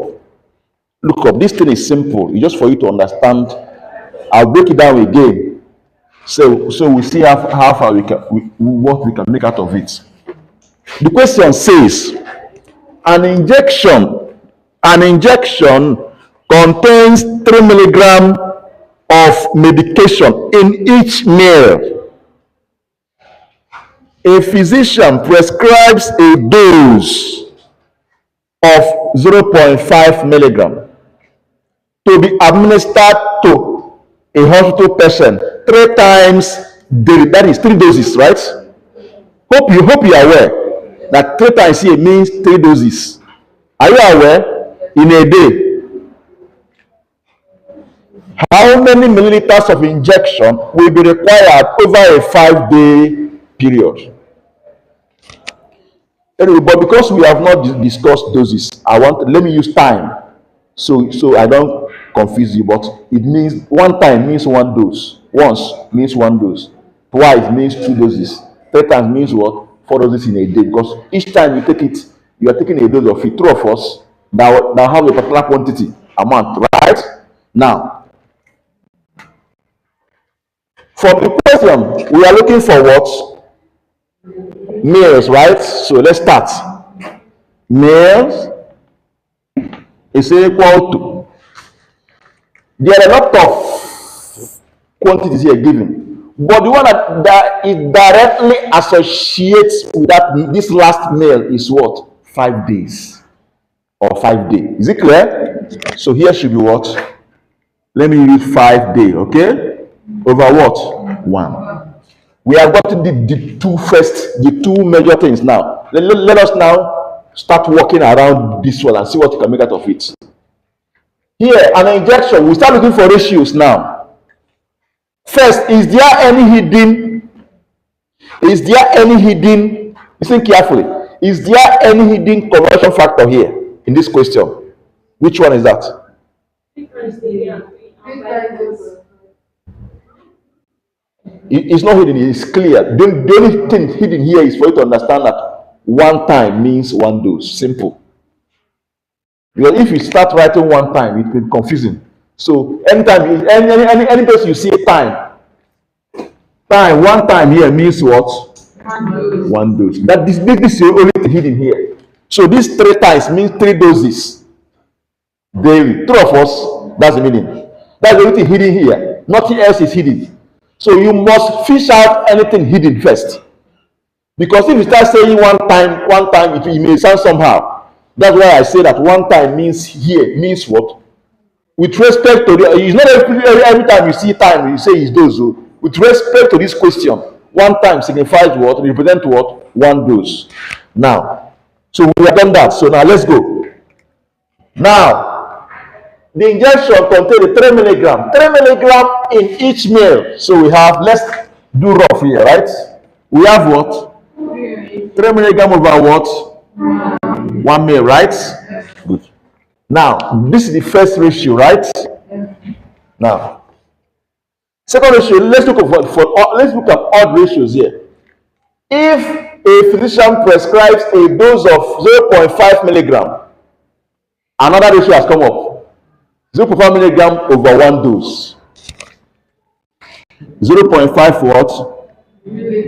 Look up. This thing is simple. It's just for you to understand. I'll break it down again. So we see how far what we can make out of it. The question says an injection contains 3 milligram of medication in each meal. A physician prescribes a dose of 0.5 milligram to be administered to a hospital patient 3 times daily. That is 3 doses, right? Hope you are aware that 3 times here means 3 doses. Are you aware? In a day, how many milliliters of injection will be required over a 5-day period? Anyway, but because we have not discussed doses, let me use time, so I don't confuse you. But it means 1 time means 1 dose. Once means 1 dose. Twice means 2 doses. 3 times means what? 4 doses in a day. Because each time you take it, you are taking a dose of it. 2 of us now have a particular quantity amount, right? Now, for the question, we are looking for what? Meals, right? So let's start. Meals is equal to, there are a lot of quantities here given, but the one that is directly associates with this last meal is what? 5 days or 5 days. Is it clear? So here should be what? Let me use 5 days, okay? Over what? 1. We have got the two major things now. Let us now start working around this one and see what you can make out of it. Here, an injection, we start looking for ratios now. First, is there any hidden, listen carefully, is there any hidden conversion factor here in this question? Which one is that? It's not hidden, it's clear. The only thing hidden here is for you to understand that 1 time means 1 dose. Simple. Because if you start writing 1 time, it will be confusing. So anytime, any place you see a time, 1 time here means what? 1 dose. This is the only thing hidden here. So these 3 times means 3 doses daily. 2 of us, that's the meaning. That's the only thing hidden here. Nothing else is hidden. So you must fish out anything hidden first. Because if you start saying one time, it may sound somehow. That's why I say that one time means here, means what? With respect to the, it's not every time you see time, you say it's those. With respect to this question, one time signifies what? Represent what? One dose. Now, so we have done that. So now let's go. Now, the injection contains 3 milligram. 3 milligram in each meal. So we have, let's do rough here, right? We have what? 3 milligram over what? 1 meal, right? Good. Now, this is the first ratio, right? Now, second ratio, let's look at odd ratios here. If a physician prescribes a dose of 0.5 milligram, another ratio has come up. 0.5 milligram over 1 dose. 0.5 what?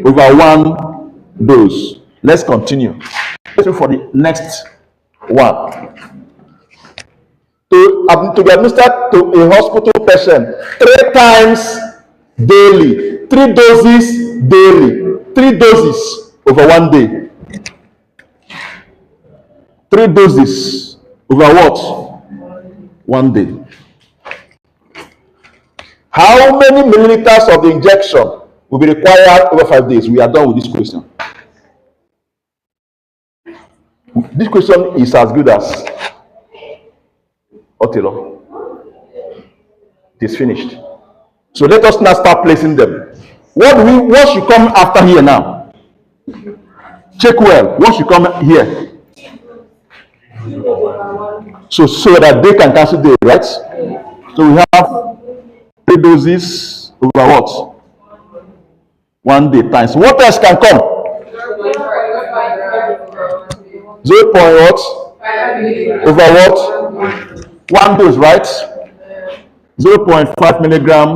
Over 1 dose. Let's continue. Let's look for the next one. To be administered to a hospital patient 3 times daily, 3 doses daily, 3 doses over 1 day. 3 doses over what? 1 day. How many milliliters of the injection will be required over 5 days? We are done with this question. This question is as good as Otelo. It is finished. So let us now start placing them. What should come after here now? Check well. What should come here? So that they can cancel day, right? So we have 3 doses over what? 1 day times. What else can come? 0. What? Over what? 1 dose, right? 0.5 milligram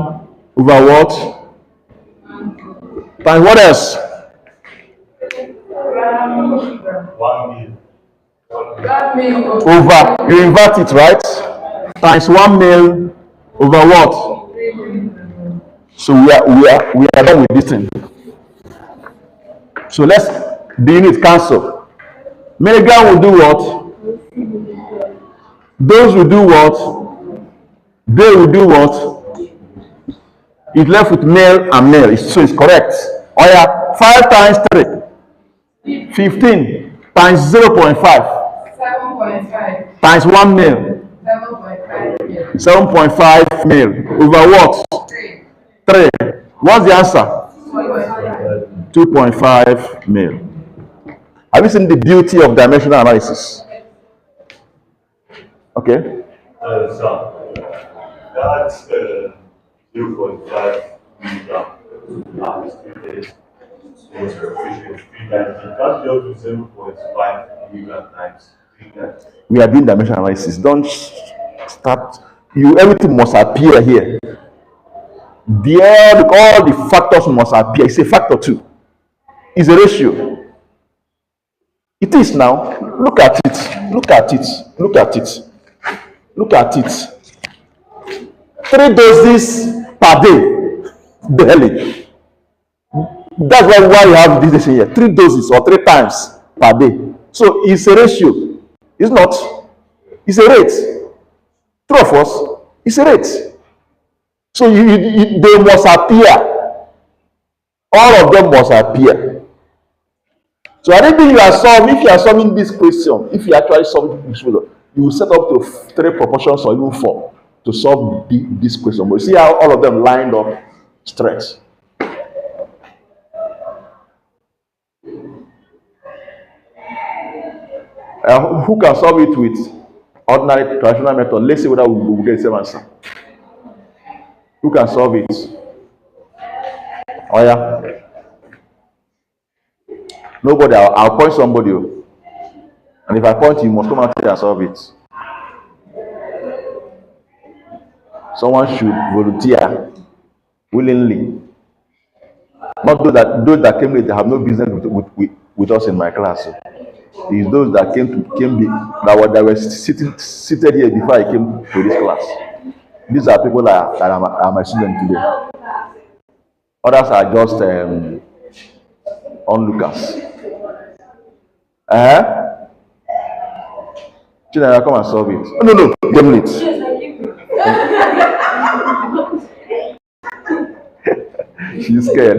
over what? Times what else? 1 meal. Over, you invert it, right? Times 1 mil over what? So we are done with this thing. So let's the unit cancel. Milligram will do what? Those will do what? They will do what? It's left with male and male. So it's correct. Oh yeah, 5 times 3. 15 times 0.5. 7.5. Times 1 mil. 7.5 mil. Over what? 3. What's the answer? 2.5 mil. Have you seen the beauty of dimensional analysis? Okay. So that's 0.5 milligram. Was proficient 3 times. You can't go to 0.5 milligram times 3 times. We are doing dimensional analysis. Don't start. Everything must appear here. There, all the factors must appear. It's a factor too. It's a ratio. It is now. Look at it. Look at it. Look at it. Look at it. 3 doses per day. Daily. That's why you have this here. 3 doses or 3 times per day. So it's a ratio. It's not. It's a rate. True of us. It's a rate. So they must appear. All of them must appear. So anything you are solving, if you are solving this question, if you actually solve this question, you will set up to 3 proportions or even 4 to solve this question. But you see how all of them lined up straight. Who can solve it with ordinary traditional method? Let's see whether we will get the same answer. Who can solve it? Oh yeah. Nobody. I'll point somebody. And if I point you, must come out here and solve it. Someone should volunteer willingly. Not those that came late, they have no business with us in my class. It's those that that were seated here before I came to this class. These are people that are my students today. Others are just onlookers. Uh-huh. Children, come and solve it. Oh, no, no, game late. She's scared.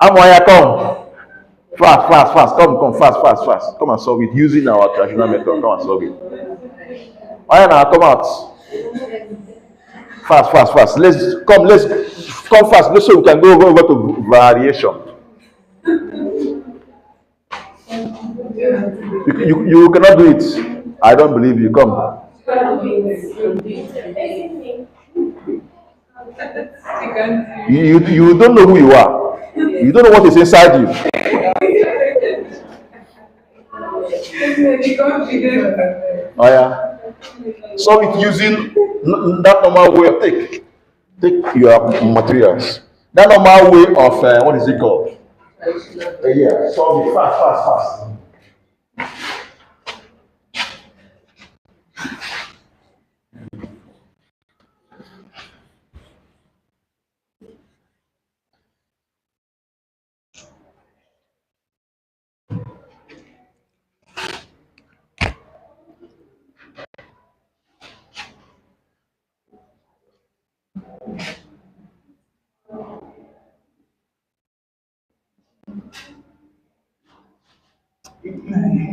Amoya, come. Fast, fast, fast. Come, fast, fast, fast. Come and solve it using our traditional method. Come and solve it. Oya now, come out. Fast, fast, fast. Let's come fast. Let's so we can go over to variation. You cannot do it. I don't believe you. Come. You don't know who you are. You don't know what is inside you. Oh yeah. Solve it using that normal way of take your materials. That normal way of what is it called? Yeah. Solve it fast, fast, fast.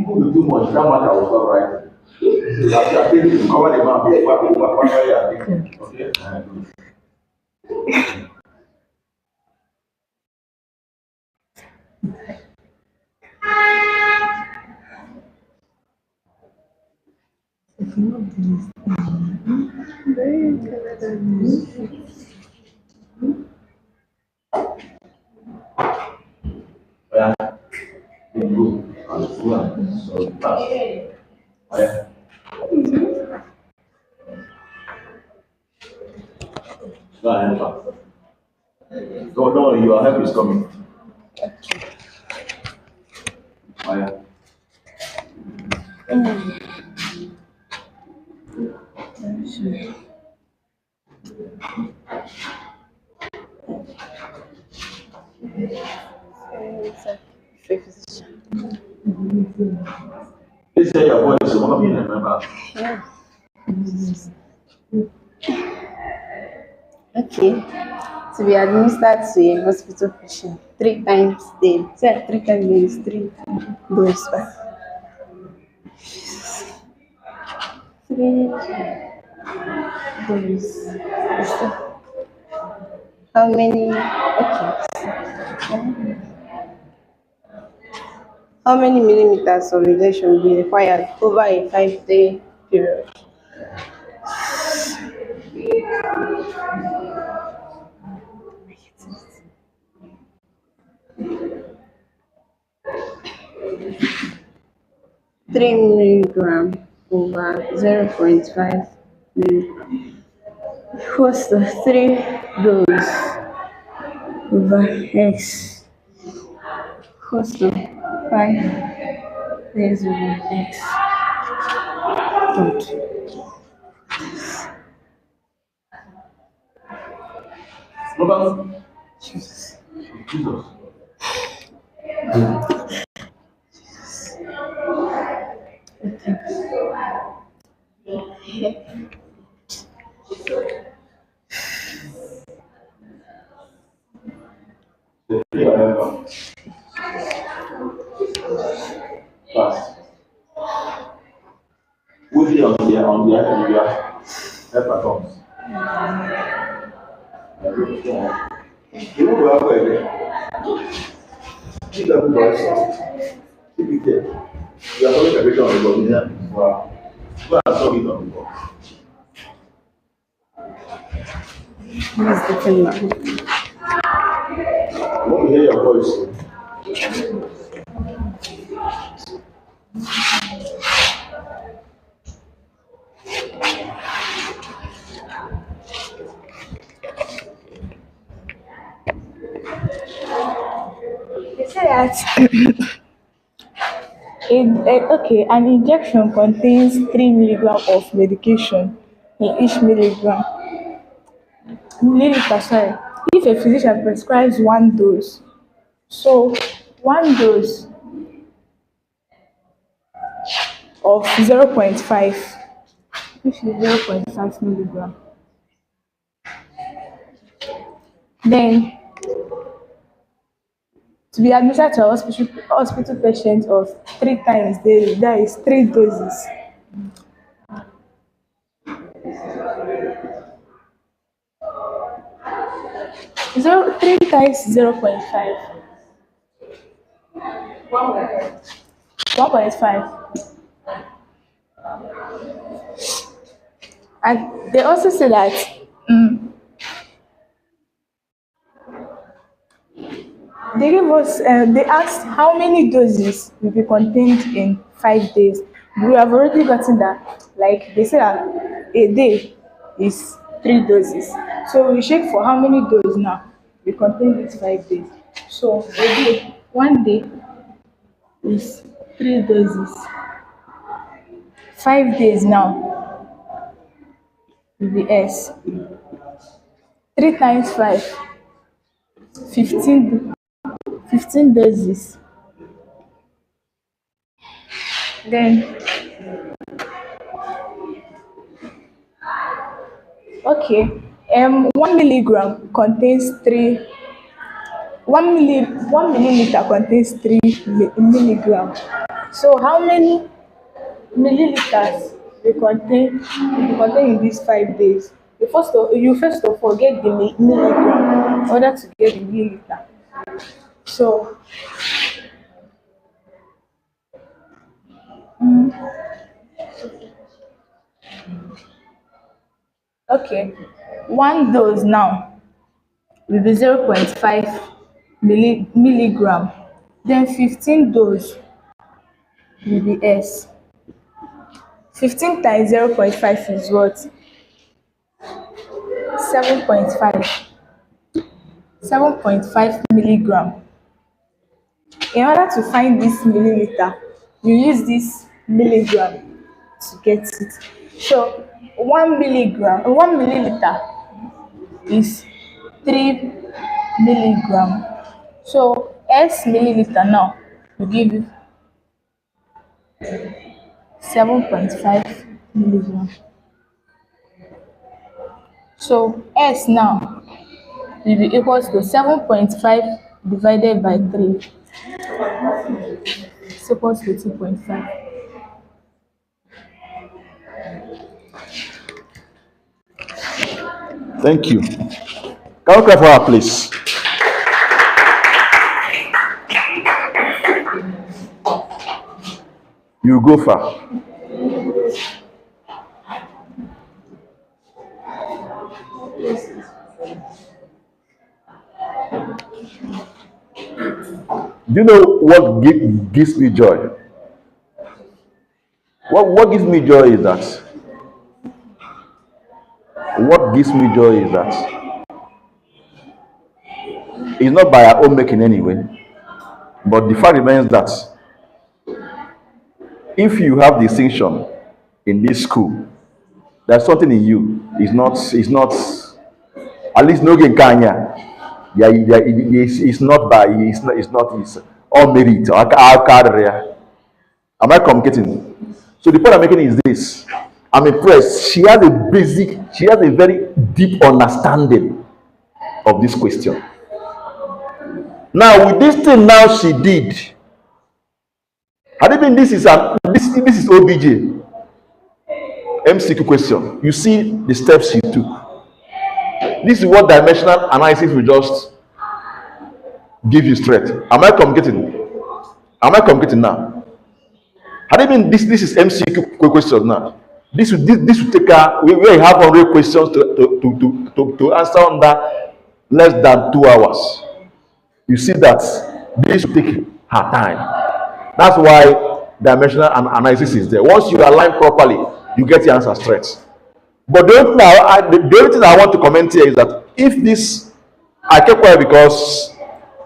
不如我让我找个 right. I think you cover the map. Okay. Yeah. Good. So fast. Yeah. Go ahead. Don't worry, your help is coming. Oh, yeah. Please say your voice, so help me remember. Okay. To be administered to a hospital patient 3 times daily. So 3 times daily is 3 doses. 3 doses. So how many? Okay. How many millimeters of injection will be required over a 5-day period? Three milligram over 0.5 milligram equals to 3 dose over x equals to 5 days over x. Good. Jesus. Fast. Put it on the help atoms. You won't go out there. Keep that voice. Keep it there. You are always vibration on the body. Yeah. Wow. Go and solve it on the body. What is the thing now? I want to hear your voice. They say that okay, an injection contains 3 milligrams of medication in each milliliter. Sorry. if a physician prescribes one dose, so one dose of 0.5, which is 0.5 milligram, then to be administered to a hospital patient of 3 times daily, that is 3 doses. Zero 3 times 0.5, 1.5. And they also say that they gave us, they asked how many doses will be contained in 5 days. We have already gotten that, like they say that a day is 3 doses. So we check for how many doses now we contain these 5 days. So a day, one day is 3 doses. 5 days now will be S. 3 times 5, 15, 15 doses. Then, okay, 1 milligram contains 1 milliliter contains 3 milligram. So how many milliliters will contain in these 5 days? You first of all get the milligram in order to get the milliliter. So okay, one dose now will be 0.5 milligram. Then 15 dose will be S. 15 times 0.5 is what? 7.5. 7.5 milligram. In order to find this milliliter, you use this milligram to get it. So 1 milliliter is 3 milligram. So S milliliter now will give you 7.5 milligram. So S now will be equals to 7.5 divided by 3 is equals to 2.5. Thank you. Can we clap for her, please? You go far. Do you know what gives me joy? What gives me joy is that it's not by our own making anyway, but the fact remains that if you have distinction in this school, there's something in you. It's not at least no gain kanya. Yeah, it's not by it's all merit or career. Am I communicating? So the point I'm making is this. I'm impressed. She has a very deep understanding of this question. Now, with this thing now she did, had it been this is OBJ MCQ question. You see the steps she took. This is what dimensional analysis will just give you straight. Am I communicating? Am I communicating now? Had it been this is MCQ question now. This will take her. We have 100 questions to answer under less than 2 hours. You see that this will take her time. That's why dimensional analysis is there. Once you align properly, you get the answer straight. But the only thing I want to comment here is that if this, I kept quiet because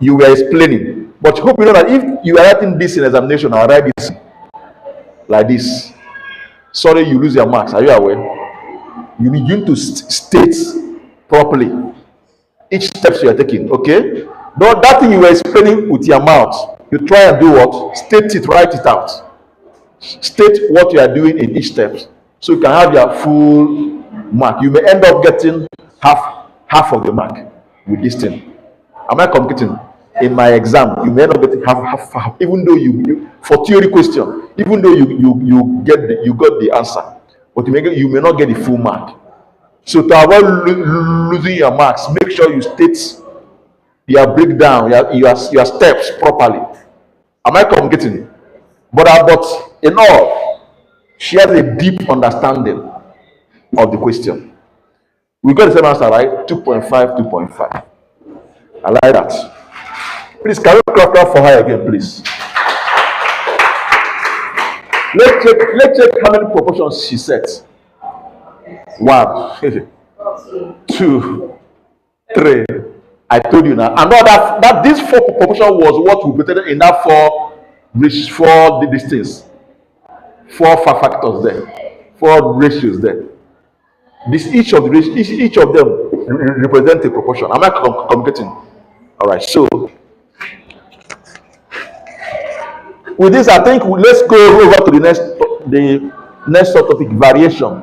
you were explaining. But hope you know that if you are writing this in examination, I'll write this like this. Sorry, you lose your marks. Are you aware? You begin to state properly. each steps you are taking. Okay, but that thing you were explaining with your mouth, you try and do what? State it, write it out. State what you are doing in each step, so you can have your full mark. You may end up getting half of the mark with this thing. Am I communicating? In my exam, you may not get half, even though you for theory question, even though you got the answer, but you may not get the full mark. So to avoid losing your marks, make sure you state your breakdown, your steps properly. Am I communicating? But in all, she has a deep understanding of the question. We got the same answer, right? 2.5, 2.5. I like that. Please, can we clap for her again, please? Let's check how many proportions she set. 1, 2, 3. I told you now. And know that this 4 proportion was what we presented in that 4 things. 4 factors there. 4 ratios there. Each of them represent a proportion. Am I communicating? All right. So with this, I think let's go over to the next topic, variation.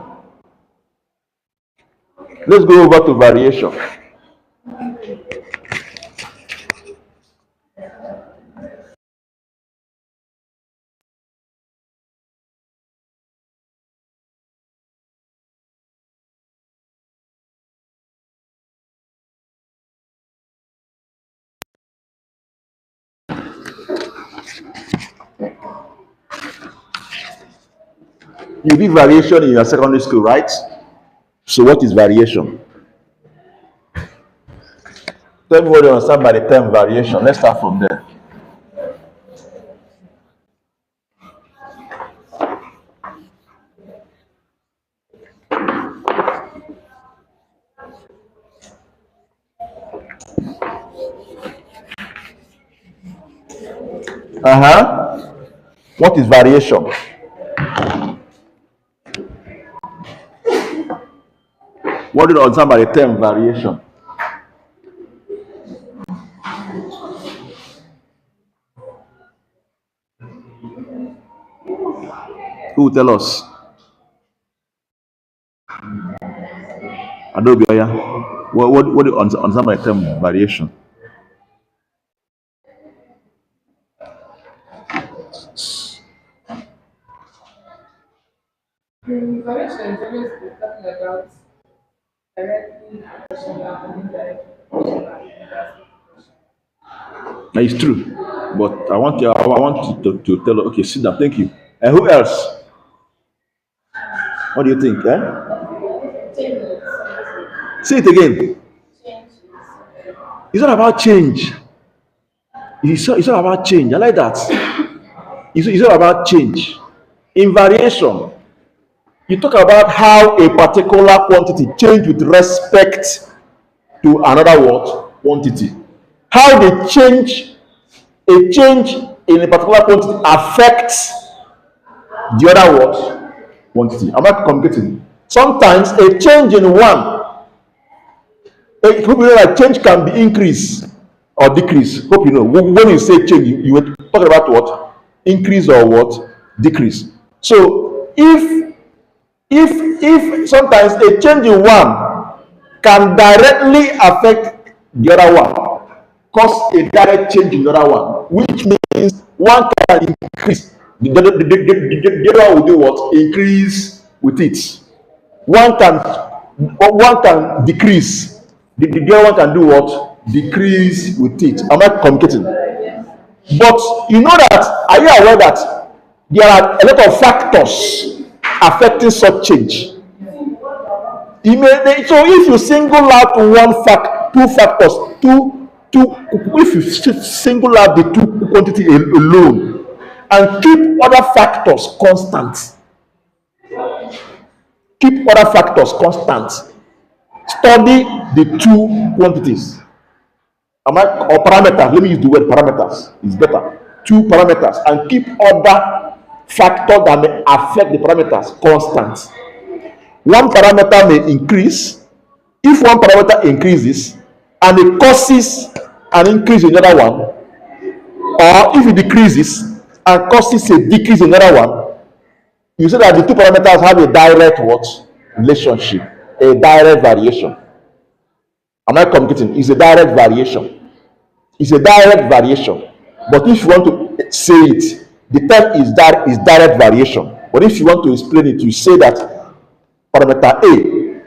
Let's go over to variation. You did variation in your secondary school, right? So what is variation? Tell me what you understand by the term variation. Let's start from there. What is variation? What do you understand by the term variation? Who will tell us? Adobe, yeah. What do you understand by the term variation? Variation is always talking about directly proportional and indirectly proportional and inversely proportional. Now, it's true, but I want you to tell. Okay, sit down. Thank you. And who else? What do you think? Say it again. It's not about change. It's not about change. I like that. It's not about change. In variation, you talk about how a particular quantity change with respect to another quantity. How a change in a particular quantity affects the other quantity. Am I communicating? Sometimes a change in one, it could be like change can be increase or decrease. Hope you know. When you say change, you were talking about what? Increase or what? Decrease. So if sometimes a change in one can directly affect the other one, cause a direct change in the other one, which means one can increase, the other one will do what? Increase with it. One can decrease, the other one can do what? Decrease with it. Am I communicating? But you know that, are you aware that there are a lot of factors affecting such change? So if you single out if you single out the two quantity alone and keep other factors constant, study the two quantities. Or parameters, let me use the word parameters, it's better. Two parameters, and keep other factors that may affect the parameters constant. One parameter may increase. If one parameter increases and it causes an increase in the other one, or if it decreases and causes a decrease in the other one, you say that the two parameters have a direct what? Relationship, a direct variation. Am I communicating? It's a direct variation. It's a direct variation. But if you want to say it, the term is direct variation. But if you want to explain it, you say that parameter A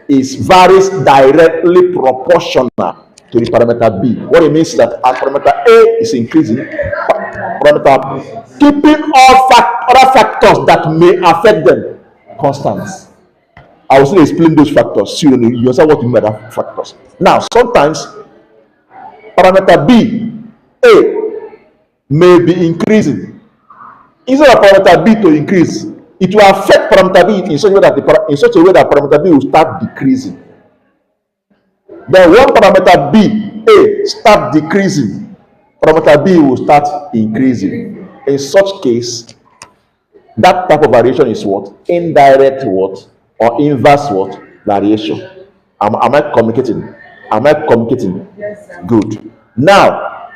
varies directly proportional to the parameter B. What it means is that as parameter A is increasing, parameter keeping all other factors that may affect them constants. I will still explain those factors so you understand what we mean by that factors. Now, sometimes parameter B, A, may be increasing. Instead of parameter B to increase, it will affect parameter B in such a way that parameter B will start decreasing. Then when parameter B, A, start decreasing, parameter B will start increasing. In such case, that type of variation is what? Indirect what? Or inverse what? Variation. Am I communicating? Am I communicating? Yes, sir. Good. Now,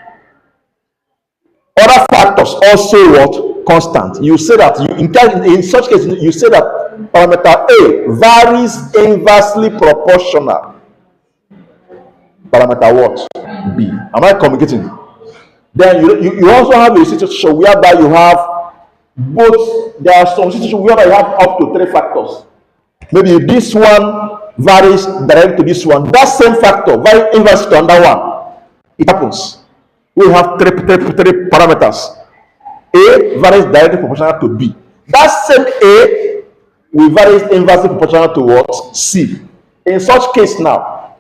other factors also what? Constant. You say that in such case you say that parameter A varies inversely proportional. Parameter what? B. Am I communicating? Then you also have a situation whereby you have both. There are some situations where you have up to 3 factors. Maybe this one varies direct to this one. That same factor varies inverse to another one. It happens. We have three parameters. A varies directly proportional to B. That same A will vary inversely proportional to what? C. In such case now,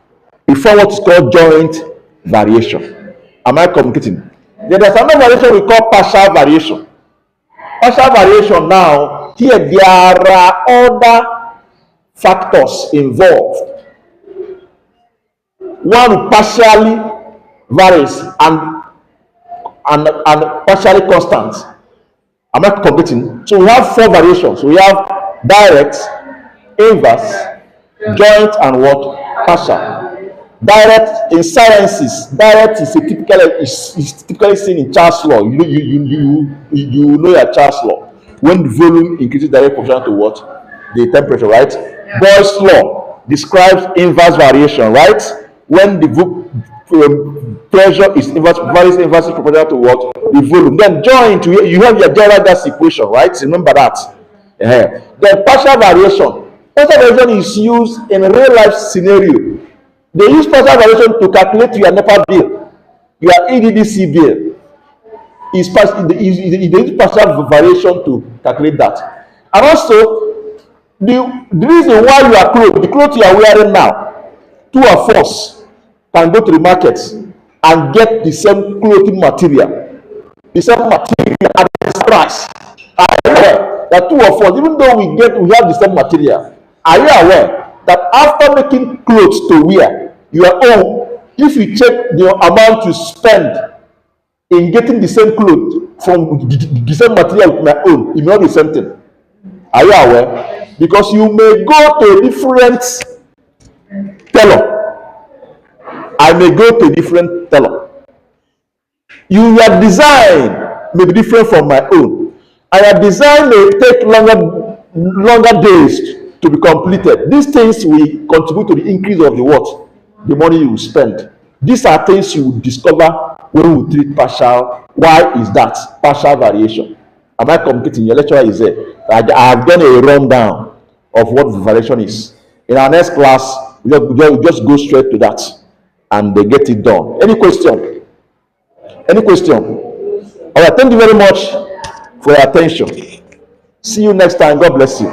we form what is called joint variation. Am I communicating? Then there's another variation we call partial variation. Partial variation now, here there are other factors involved. One partially varies and partially constant. Am I computing? So we have 4 variations. We have direct, inverse, joint, and what? Partial. Direct in sciences, direct is typically seen in Charles law. You know your Charles law. When the volume increases direct proportional to what? The temperature, right? Boyle's law describes inverse variation, right? When the pressure is varies inversely proportional to what? The volume. Then joint, you have your general gas equation, right? Remember that. Then partial variation. Partial variation is used in a real life scenario. They use partial variation to calculate your NEPA bill, your EDDC bill. They use partial variation to calculate that. And also, the reason why you are clothed, the clothes you are wearing now, 2 of us can go to the market and get the same clothing material, at the same price. Are you aware that 2 of us, even though we have the same material, are you aware that after making clothes to wear, your own, if you check the amount you spend in getting the same clothes from the same material with my own, it may not be the same thing. Are you aware? Because you may go to a different tailor. I may go to a different tailor. Your design may be different from my own. And your design may take longer days to be completed. These things will contribute to the increase of the what? The money you spend. These are things you will discover when we treat partial. Why is that? Partial variation. Am I communicating? Your lecturer is there. I have done a rundown of what the variation is. In our next class, we just go straight to that and they get it done. Any question? Any question? All right, thank you very much for your attention. See you next time. God bless you.